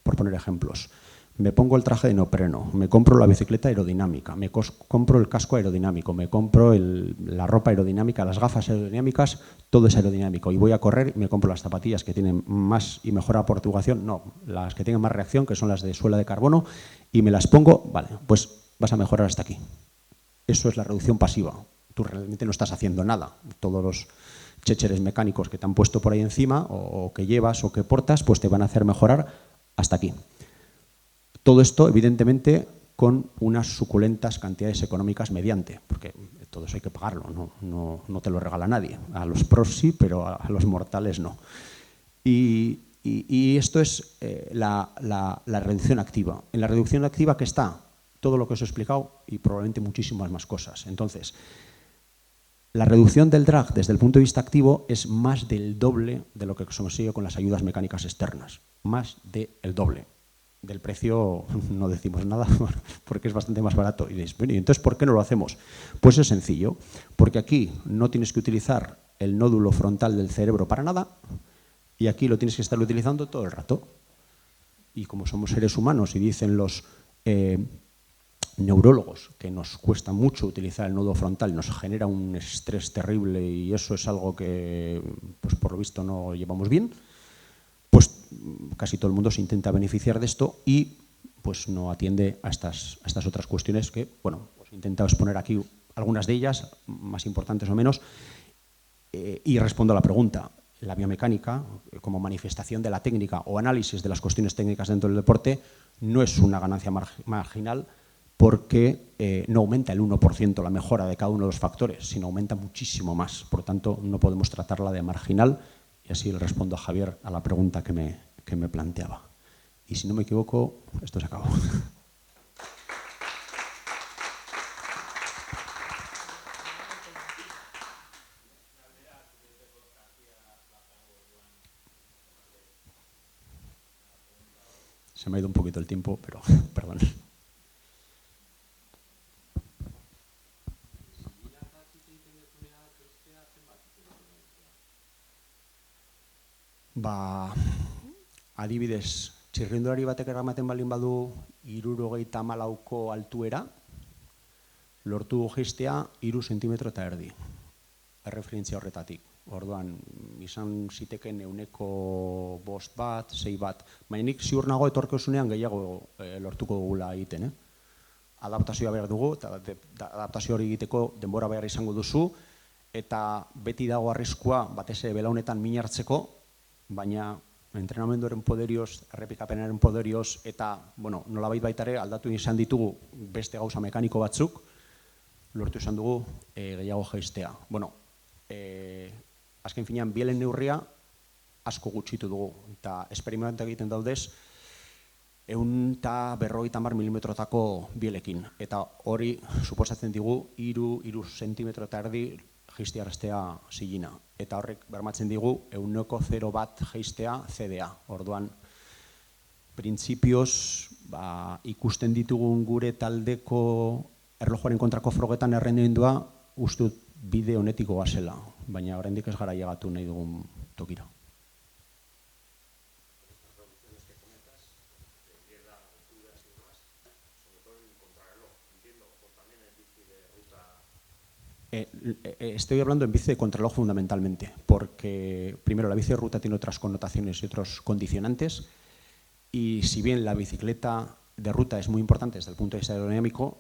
por poner ejemplos, me pongo el traje de neopreno, me compro la bicicleta aerodinámica, me compro el casco aerodinámico, me compro la ropa aerodinámica, las gafas aerodinámicas, todo es aerodinámico. Y voy a correr y me compro las zapatillas que tienen más y mejor amortiguación, no, las que tienen más reacción, que son las de suela de carbono, y me las pongo, vale, pues vas a mejorar hasta aquí. Eso es la reducción pasiva. Tú realmente no estás haciendo nada. Todos los chécheres mecánicos que te han puesto por ahí encima, o que llevas o que portas, pues te van a hacer mejorar hasta aquí. Todo esto, evidentemente, con unas suculentas cantidades económicas mediante, porque todo eso hay que pagarlo, no te lo regala nadie. A los pros sí, pero a los mortales no. Y esto es la reducción activa. En la reducción activa, ¿qué está? Todo lo que os he explicado y probablemente muchísimas más cosas. Entonces, la reducción del drag desde el punto de vista activo es más del doble de lo que se consigue con las ayudas mecánicas externas. Más del doble. Del precio no decimos nada porque es bastante más barato. Y dices, bueno, ¿y entonces por qué no lo hacemos? Pues es sencillo, porque aquí no tienes que utilizar el nódulo frontal del cerebro para nada y aquí lo tienes que estar utilizando todo el rato. Y como somos seres humanos y dicen los neurólogos que nos cuesta mucho utilizar el nódulo frontal, nos genera un estrés terrible y eso es algo que, pues por lo visto, no llevamos bien, pues casi todo el mundo se intenta beneficiar de esto y pues no atiende a estas otras cuestiones que, bueno, pues he intentado exponer aquí algunas de ellas, más importantes o menos, y respondo a la pregunta. La biomecánica, como manifestación de la técnica o análisis de las cuestiones técnicas dentro del deporte, no es una ganancia marginal porque no aumenta el 1% la mejora de cada uno de los factores, sino aumenta muchísimo más. Por lo tanto, no podemos tratarla de marginal. Y así le respondo a Javier a la pregunta que me planteaba. Y si no me equivoco, esto se acabó. Se me ha ido un poquito el tiempo, pero perdón. Adibidez, txirrindulari batek eramaten baldin badu 74ko altuera, lortu jaistea 3 zentimetro eta erdi. Erreferentzia horretatik. Orduan, izan ziteken 105 bat, 6 bat. Baina nik ziur nago etorkizunean gehiago lortuko dugula egiten. Adaptazioa behar dugu, eta adaptazio hori egiteko denbora behar izango duzu, eta beti dago arriskua, batez belaunetan min hartzeko, baina entrenamenduaren poderioz, errepikapenaren poderioz, eta nolabait baita ere aldatu izan ditugu beste gauza mekaniko batzuk, lortu izan dugu gehiago jaistea. Azken finean, bielen neurria asko gutxitu dugu, eta esperimentak egiten daudez, 150 milimetrotako bielekin, eta hori suposatzen digu 3 zentimetro eta erdi jaistearaztea zilina. Eta horrek bermatzen digu 1,0 bat jaistea CDA. Orduan, printzipioz, ikusten ditugun gure taldeko erlojuaren kontrako frogetan errendimendua uste dut bide honetiko gazela, baina oraindik ez gara llegatu nahi dugun tokira. Estoy hablando en bici de contrarreloj fundamentalmente, porque primero la bici de ruta tiene otras connotaciones y otros condicionantes, y si bien la bicicleta de ruta es muy importante desde el punto de vista aerodinámico,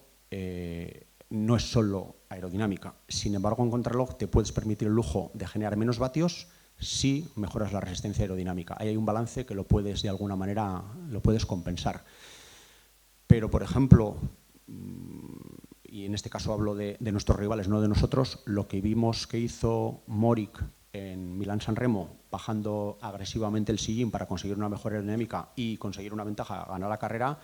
no es solo aerodinámica. Sin embargo, en contrarreloj te puedes permitir el lujo de generar menos vatios si mejoras la resistencia aerodinámica. Ahí hay un balance que lo puedes, de alguna manera, lo puedes compensar. Pero, por ejemplo, y en este caso hablo de nuestros rivales, no de nosotros, lo que vimos que hizo Moric en Milán-San Remo, bajando agresivamente el sillín para conseguir una mejor aerodinámica y conseguir una ventaja, ganar la carrera,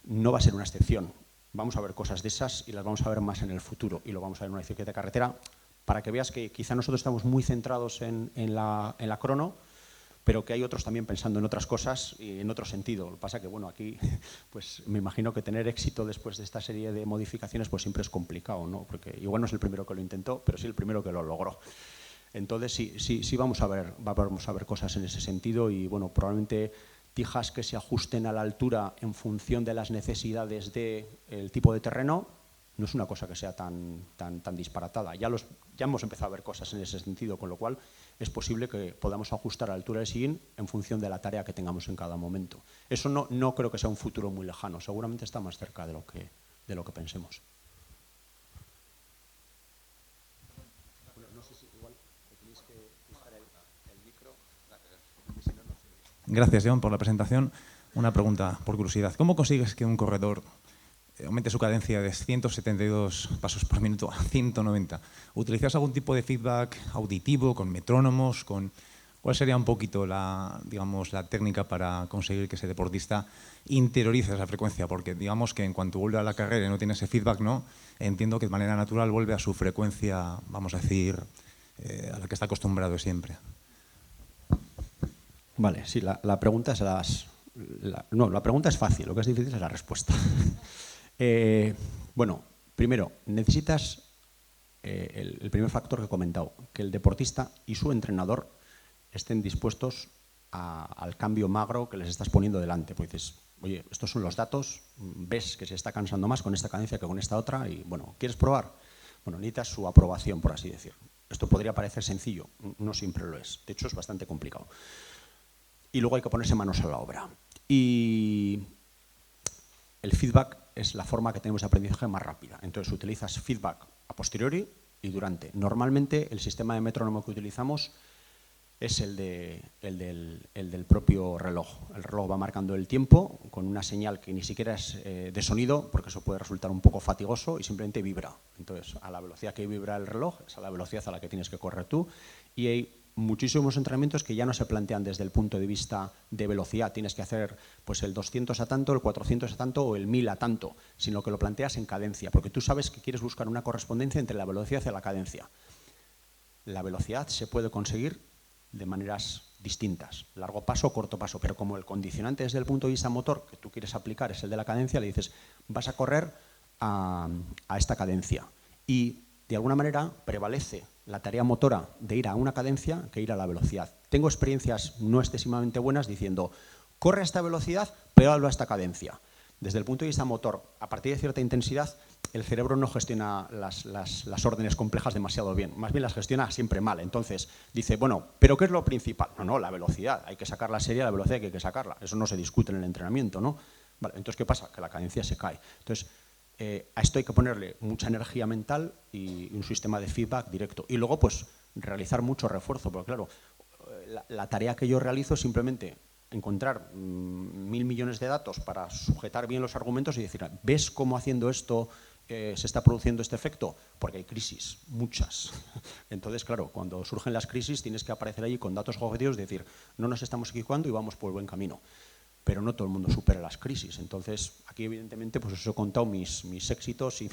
no va a ser una excepción. Vamos a ver cosas de esas y las vamos a ver más en el futuro, y lo vamos a ver en una bicicleta de carretera, para que veas que quizá nosotros estamos muy centrados en la crono, pero que hay otros también pensando en otras cosas y en otro sentido. Lo que pasa que, bueno, aquí pues me imagino que tener éxito después de esta serie de modificaciones pues siempre es complicado, ¿no? Porque igual no es el primero que lo intentó, pero sí el primero que lo logró. Entonces sí vamos a ver cosas en ese sentido, y bueno, probablemente tijas que se ajusten a la altura en función de las necesidades del tipo de terreno no es una cosa que sea tan disparatada. Ya hemos empezado a ver cosas en ese sentido, con lo cual es posible que podamos ajustar a la altura del sillín en función de la tarea que tengamos en cada momento. Eso no creo que sea un futuro muy lejano, seguramente está más cerca de lo que pensemos. Gracias, John, por la presentación. Una pregunta por curiosidad. ¿Cómo consigues que un corredor aumente su cadencia de 172 pasos por minuto a 190? ¿Utilizas algún tipo de feedback auditivo, con metrónomos? ¿Cuál sería un poquito la técnica para conseguir que ese deportista interiorice esa frecuencia? Porque digamos que en cuanto vuelve a la carrera y no tiene ese feedback, ¿no? Entiendo que de manera natural vuelve a su frecuencia, vamos a decir, a la que está acostumbrado siempre. Vale, sí, la pregunta es la pregunta es fácil, lo que es difícil es la respuesta. Bueno, primero, necesitas el primer factor que he comentado, que el deportista y su entrenador estén dispuestos al cambio magro que les estás poniendo delante. Pues dices, oye, estos son los datos, ves que se está cansando más con esta cadencia que con esta otra, y bueno, ¿quieres probar? Bueno, necesitas su aprobación, por así decir. Esto podría parecer sencillo, no siempre lo es, de hecho es bastante complicado. Y luego hay que ponerse manos a la obra. Y el feedback es la forma que tenemos de aprendizaje más rápida. Entonces utilizas feedback a posteriori y durante. Normalmente el sistema de metrónomo que utilizamos es el del propio reloj. El reloj va marcando el tiempo con una señal que ni siquiera es de sonido, porque eso puede resultar un poco fatigoso, y simplemente vibra. Entonces, a la velocidad que vibra el reloj es a la velocidad a la que tienes que correr tú, y hay muchísimos entrenamientos que ya no se plantean desde el punto de vista de velocidad. Tienes que hacer pues el 200 a tanto, el 400 a tanto o el 1000 a tanto, sino que lo planteas en cadencia, porque tú sabes que quieres buscar una correspondencia entre la velocidad y la cadencia. La velocidad se puede conseguir de maneras distintas, largo paso, corto paso, pero como el condicionante desde el punto de vista motor que tú quieres aplicar es el de la cadencia, le dices, vas a correr a esta cadencia, y de alguna manera prevalece la tarea motora de ir a una cadencia que ir a la velocidad. Tengo experiencias no excesivamente buenas diciendo, corre a esta velocidad, pero hazlo a esta cadencia. Desde el punto de vista motor, a partir de cierta intensidad, el cerebro no gestiona las órdenes complejas demasiado bien, más bien las gestiona siempre mal. Entonces dice, bueno, ¿pero qué es lo principal? No, la velocidad, hay que sacar la serie, la velocidad hay que sacarla. Eso no se discute en el entrenamiento, ¿no? Vale, entonces, ¿qué pasa? Que la cadencia se cae. Entonces, a esto hay que ponerle mucha energía mental y un sistema de feedback directo. Y luego, pues, realizar mucho refuerzo, porque claro, la tarea que yo realizo es simplemente encontrar 1000 millones de datos para sujetar bien los argumentos y decir, ¿ves cómo haciendo esto se está produciendo este efecto? Porque hay crisis, muchas. Entonces, claro, cuando surgen las crisis tienes que aparecer allí con datos objetivos y decir, no nos estamos equivocando y vamos por el buen camino. Pero no todo el mundo supera las crisis. Entonces, aquí evidentemente pues os he contado mis éxitos y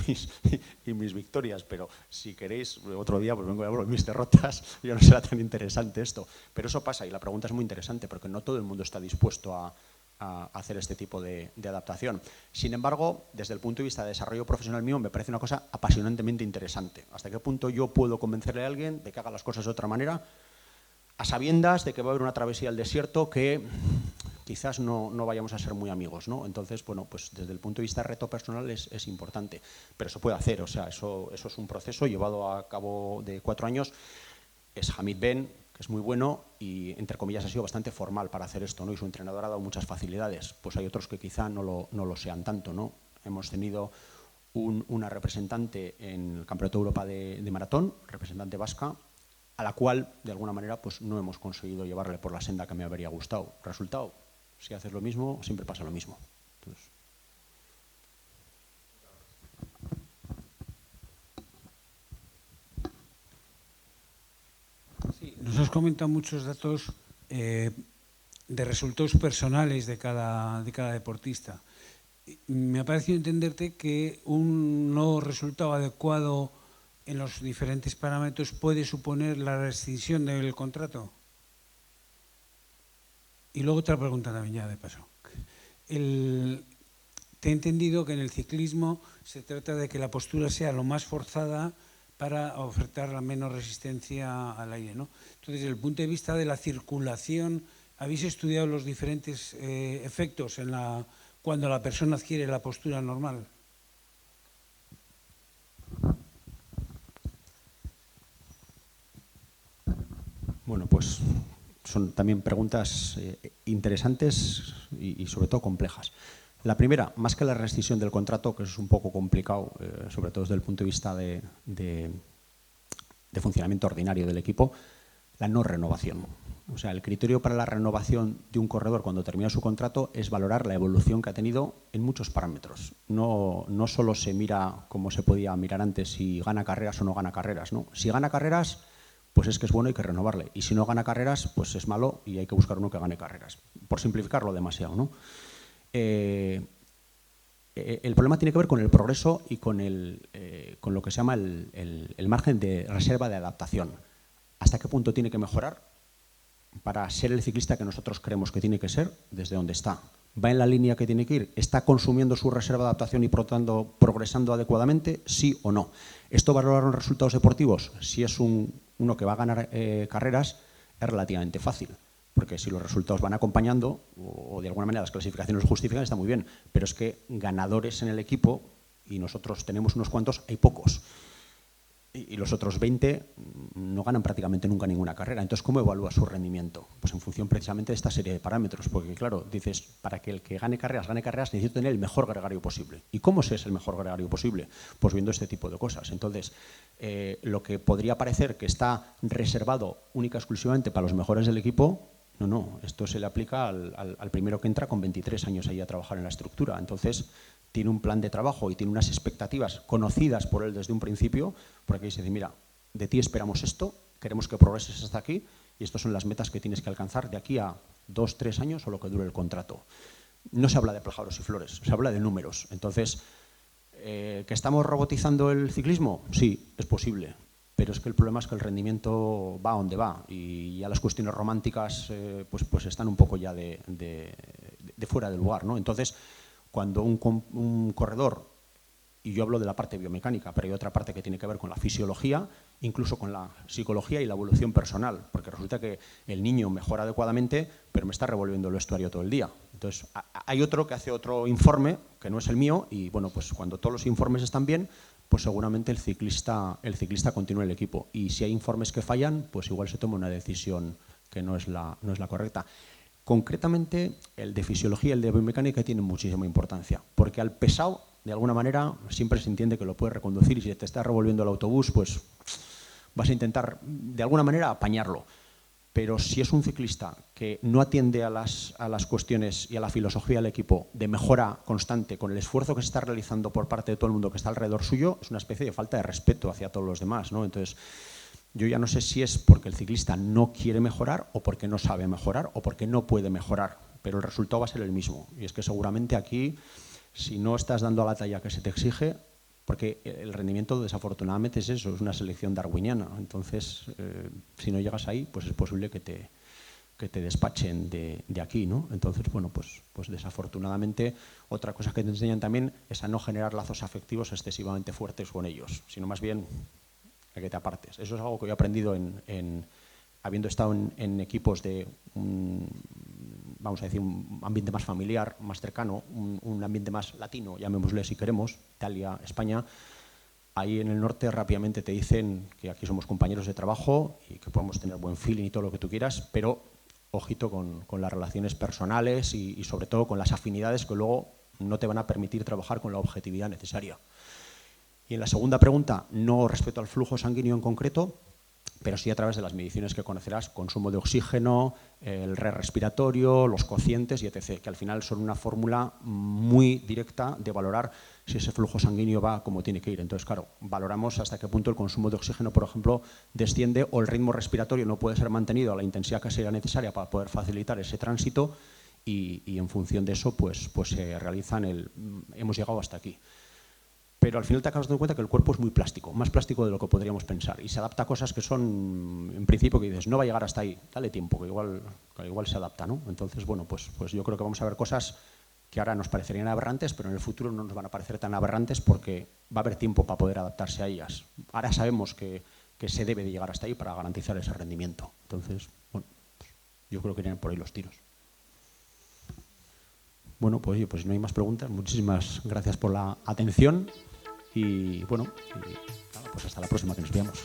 mis victorias, pero si queréis, otro día pues vengo a hablar de mis derrotas, ya no será tan interesante esto. Pero eso pasa, y la pregunta es muy interesante, porque no todo el mundo está dispuesto a hacer este tipo de adaptación. Sin embargo, desde el punto de vista de desarrollo profesional mío, me parece una cosa apasionantemente interesante. ¿Hasta qué punto yo puedo convencerle a alguien de que haga las cosas de otra manera, a sabiendas de que va a haber una travesía al desierto que quizás no vayamos a ser muy amigos, ¿no? Entonces, bueno, pues desde el punto de vista de reto personal es importante, pero se puede hacer, o sea, eso es un proceso llevado a cabo de 4 años. Es Hamid Ben, que es muy bueno y, entre comillas, ha sido bastante formal para hacer esto, ¿no? Y su entrenador ha dado muchas facilidades. Pues hay otros que quizá no lo sean tanto, ¿no? Hemos tenido una representante en el Campeonato de Europa de maratón, representante vasca, a la cual, de alguna manera, pues no hemos conseguido llevarle por la senda que me habría gustado. Resultado, si haces lo mismo, siempre pasa lo mismo. Entonces, sí, nos has comentado muchos datos de resultados personales de cada deportista. Me ha parecido entenderte que un no resultado adecuado en los diferentes parámetros puede suponer la rescisión del contrato. Y luego otra pregunta también ya de paso. Te he entendido que en el ciclismo se trata de que la postura sea lo más forzada para ofertar la menos resistencia al aire, ¿no? Entonces, desde el punto de vista de la circulación, ¿habéis estudiado los diferentes efectos cuando la persona adquiere la postura normal? bueno, pues son también preguntas interesantes y sobre todo complejas. La primera, más que la rescisión del contrato, que eso es un poco complicado, sobre todo desde el punto de vista de funcionamiento ordinario del equipo, la no renovación. O sea, el criterio para la renovación de un corredor cuando termina su contrato es valorar la evolución que ha tenido en muchos parámetros. No solo se mira, como se podía mirar antes, si gana carreras o no gana carreras, ¿no? Si gana carreras, pues es que es bueno, hay que renovarle. Y si no gana carreras, pues es malo y hay que buscar uno que gane carreras. Por simplificarlo demasiado, ¿no? El problema tiene que ver con el progreso y con lo que se llama el margen de reserva de adaptación. ¿Hasta qué punto tiene que mejorar para ser el ciclista que nosotros creemos que tiene que ser desde donde está? ¿Va en la línea que tiene que ir? ¿Está consumiendo su reserva de adaptación y por lo tanto progresando adecuadamente? ¿Sí o no? ¿Esto va a valorar los resultados deportivos? Si es uno que va a ganar carreras, es relativamente fácil. Porque si los resultados van acompañando, o de alguna manera las clasificaciones los justifican, está muy bien. Pero es que ganadores en el equipo, y nosotros tenemos unos cuantos, hay pocos. Y los otros 20 no ganan prácticamente nunca ninguna carrera. Entonces, ¿cómo evalúa su rendimiento? Pues en función precisamente de esta serie de parámetros. Porque, claro, dices, para que el que gane carreras, necesito tener el mejor gregario posible. ¿Y cómo se es el mejor gregario posible? Pues viendo este tipo de cosas. Entonces, lo que podría parecer que está reservado única y exclusivamente para los mejores del equipo, no, esto se le aplica al primero que entra con 23 años ahí a trabajar en la estructura. Entonces, tiene un plan de trabajo y tiene unas expectativas conocidas por él desde un principio, porque ahí se dice, mira, de ti esperamos esto, queremos que progreses hasta aquí y estas son las metas que tienes que alcanzar de aquí a 2, 3 años o lo que dure el contrato. No se habla de pájaros y flores, se habla de números. Entonces, ¿que estamos robotizando el ciclismo? Sí, es posible. Pero es que el problema es que el rendimiento va a donde va y ya las cuestiones románticas pues están un poco ya de fuera de lugar, ¿no? Entonces, cuando un corredor, y yo hablo de la parte biomecánica, pero hay otra parte que tiene que ver con la fisiología, incluso con la psicología y la evolución personal, porque resulta que el niño mejora adecuadamente, pero me está revolviendo el vestuario todo el día. Entonces, hay otro que hace otro informe, que no es el mío, y bueno, pues cuando todos los informes están bien, pues seguramente el ciclista continúa en el equipo. Y si hay informes que fallan, pues igual se toma una decisión que no es la correcta. Concretamente, el de fisiología y el de biomecánica tienen muchísima importancia, porque al pesado, de alguna manera, siempre se entiende que lo puedes reconducir y si te está revolviendo el autobús, pues vas a intentar, de alguna manera, apañarlo. Pero si es un ciclista que no atiende a las cuestiones y a la filosofía del equipo de mejora constante, con el esfuerzo que se está realizando por parte de todo el mundo que está alrededor suyo, es una especie de falta de respeto hacia todos los demás, ¿no? Entonces, yo ya no sé si es porque el ciclista no quiere mejorar o porque no sabe mejorar o porque no puede mejorar, pero el resultado va a ser el mismo. Y es que seguramente aquí, si no estás dando a la talla que se te exige, porque el rendimiento desafortunadamente es eso, es una selección darwiniana. Entonces, si no llegas ahí, pues es posible que te despachen de aquí, ¿no? Entonces, bueno, pues desafortunadamente otra cosa que te enseñan también es a no generar lazos afectivos excesivamente fuertes con ellos, sino más bien a que te apartes. Eso es algo que yo he aprendido habiendo estado en equipos de vamos a decir, un ambiente más familiar, más cercano, un ambiente más latino, llamémosle si queremos, Italia, España. Ahí en el norte rápidamente te dicen que aquí somos compañeros de trabajo y que podemos tener buen feeling y todo lo que tú quieras, pero ojito con las relaciones personales y sobre todo con las afinidades que luego no te van a permitir trabajar con la objetividad necesaria. Y en la segunda pregunta, no respecto al flujo sanguíneo en concreto, pero sí a través de las mediciones que conocerás, consumo de oxígeno, el respiratorio, los cocientes y etc., que al final son una fórmula muy directa de valorar si ese flujo sanguíneo va como tiene que ir. Entonces, claro, valoramos hasta qué punto el consumo de oxígeno, por ejemplo, desciende o el ritmo respiratorio no puede ser mantenido a la intensidad que sea necesaria para poder facilitar ese tránsito y en función de eso pues se realizan hemos llegado hasta aquí. Pero al final te acabas dando cuenta que el cuerpo es muy plástico, más plástico de lo que podríamos pensar, y se adapta a cosas que son, en principio, que dices, no va a llegar hasta ahí, dale tiempo, que igual se adapta, ¿no? Entonces, bueno, pues yo creo que vamos a ver cosas que ahora nos parecerían aberrantes, pero en el futuro no nos van a parecer tan aberrantes porque va a haber tiempo para poder adaptarse a ellas. Ahora sabemos que se debe de llegar hasta ahí para garantizar ese rendimiento. Entonces, bueno, yo creo que irían por ahí los tiros. Bueno, pues no hay más preguntas. Muchísimas gracias por la atención y bueno, nada, pues hasta la próxima que nos veamos.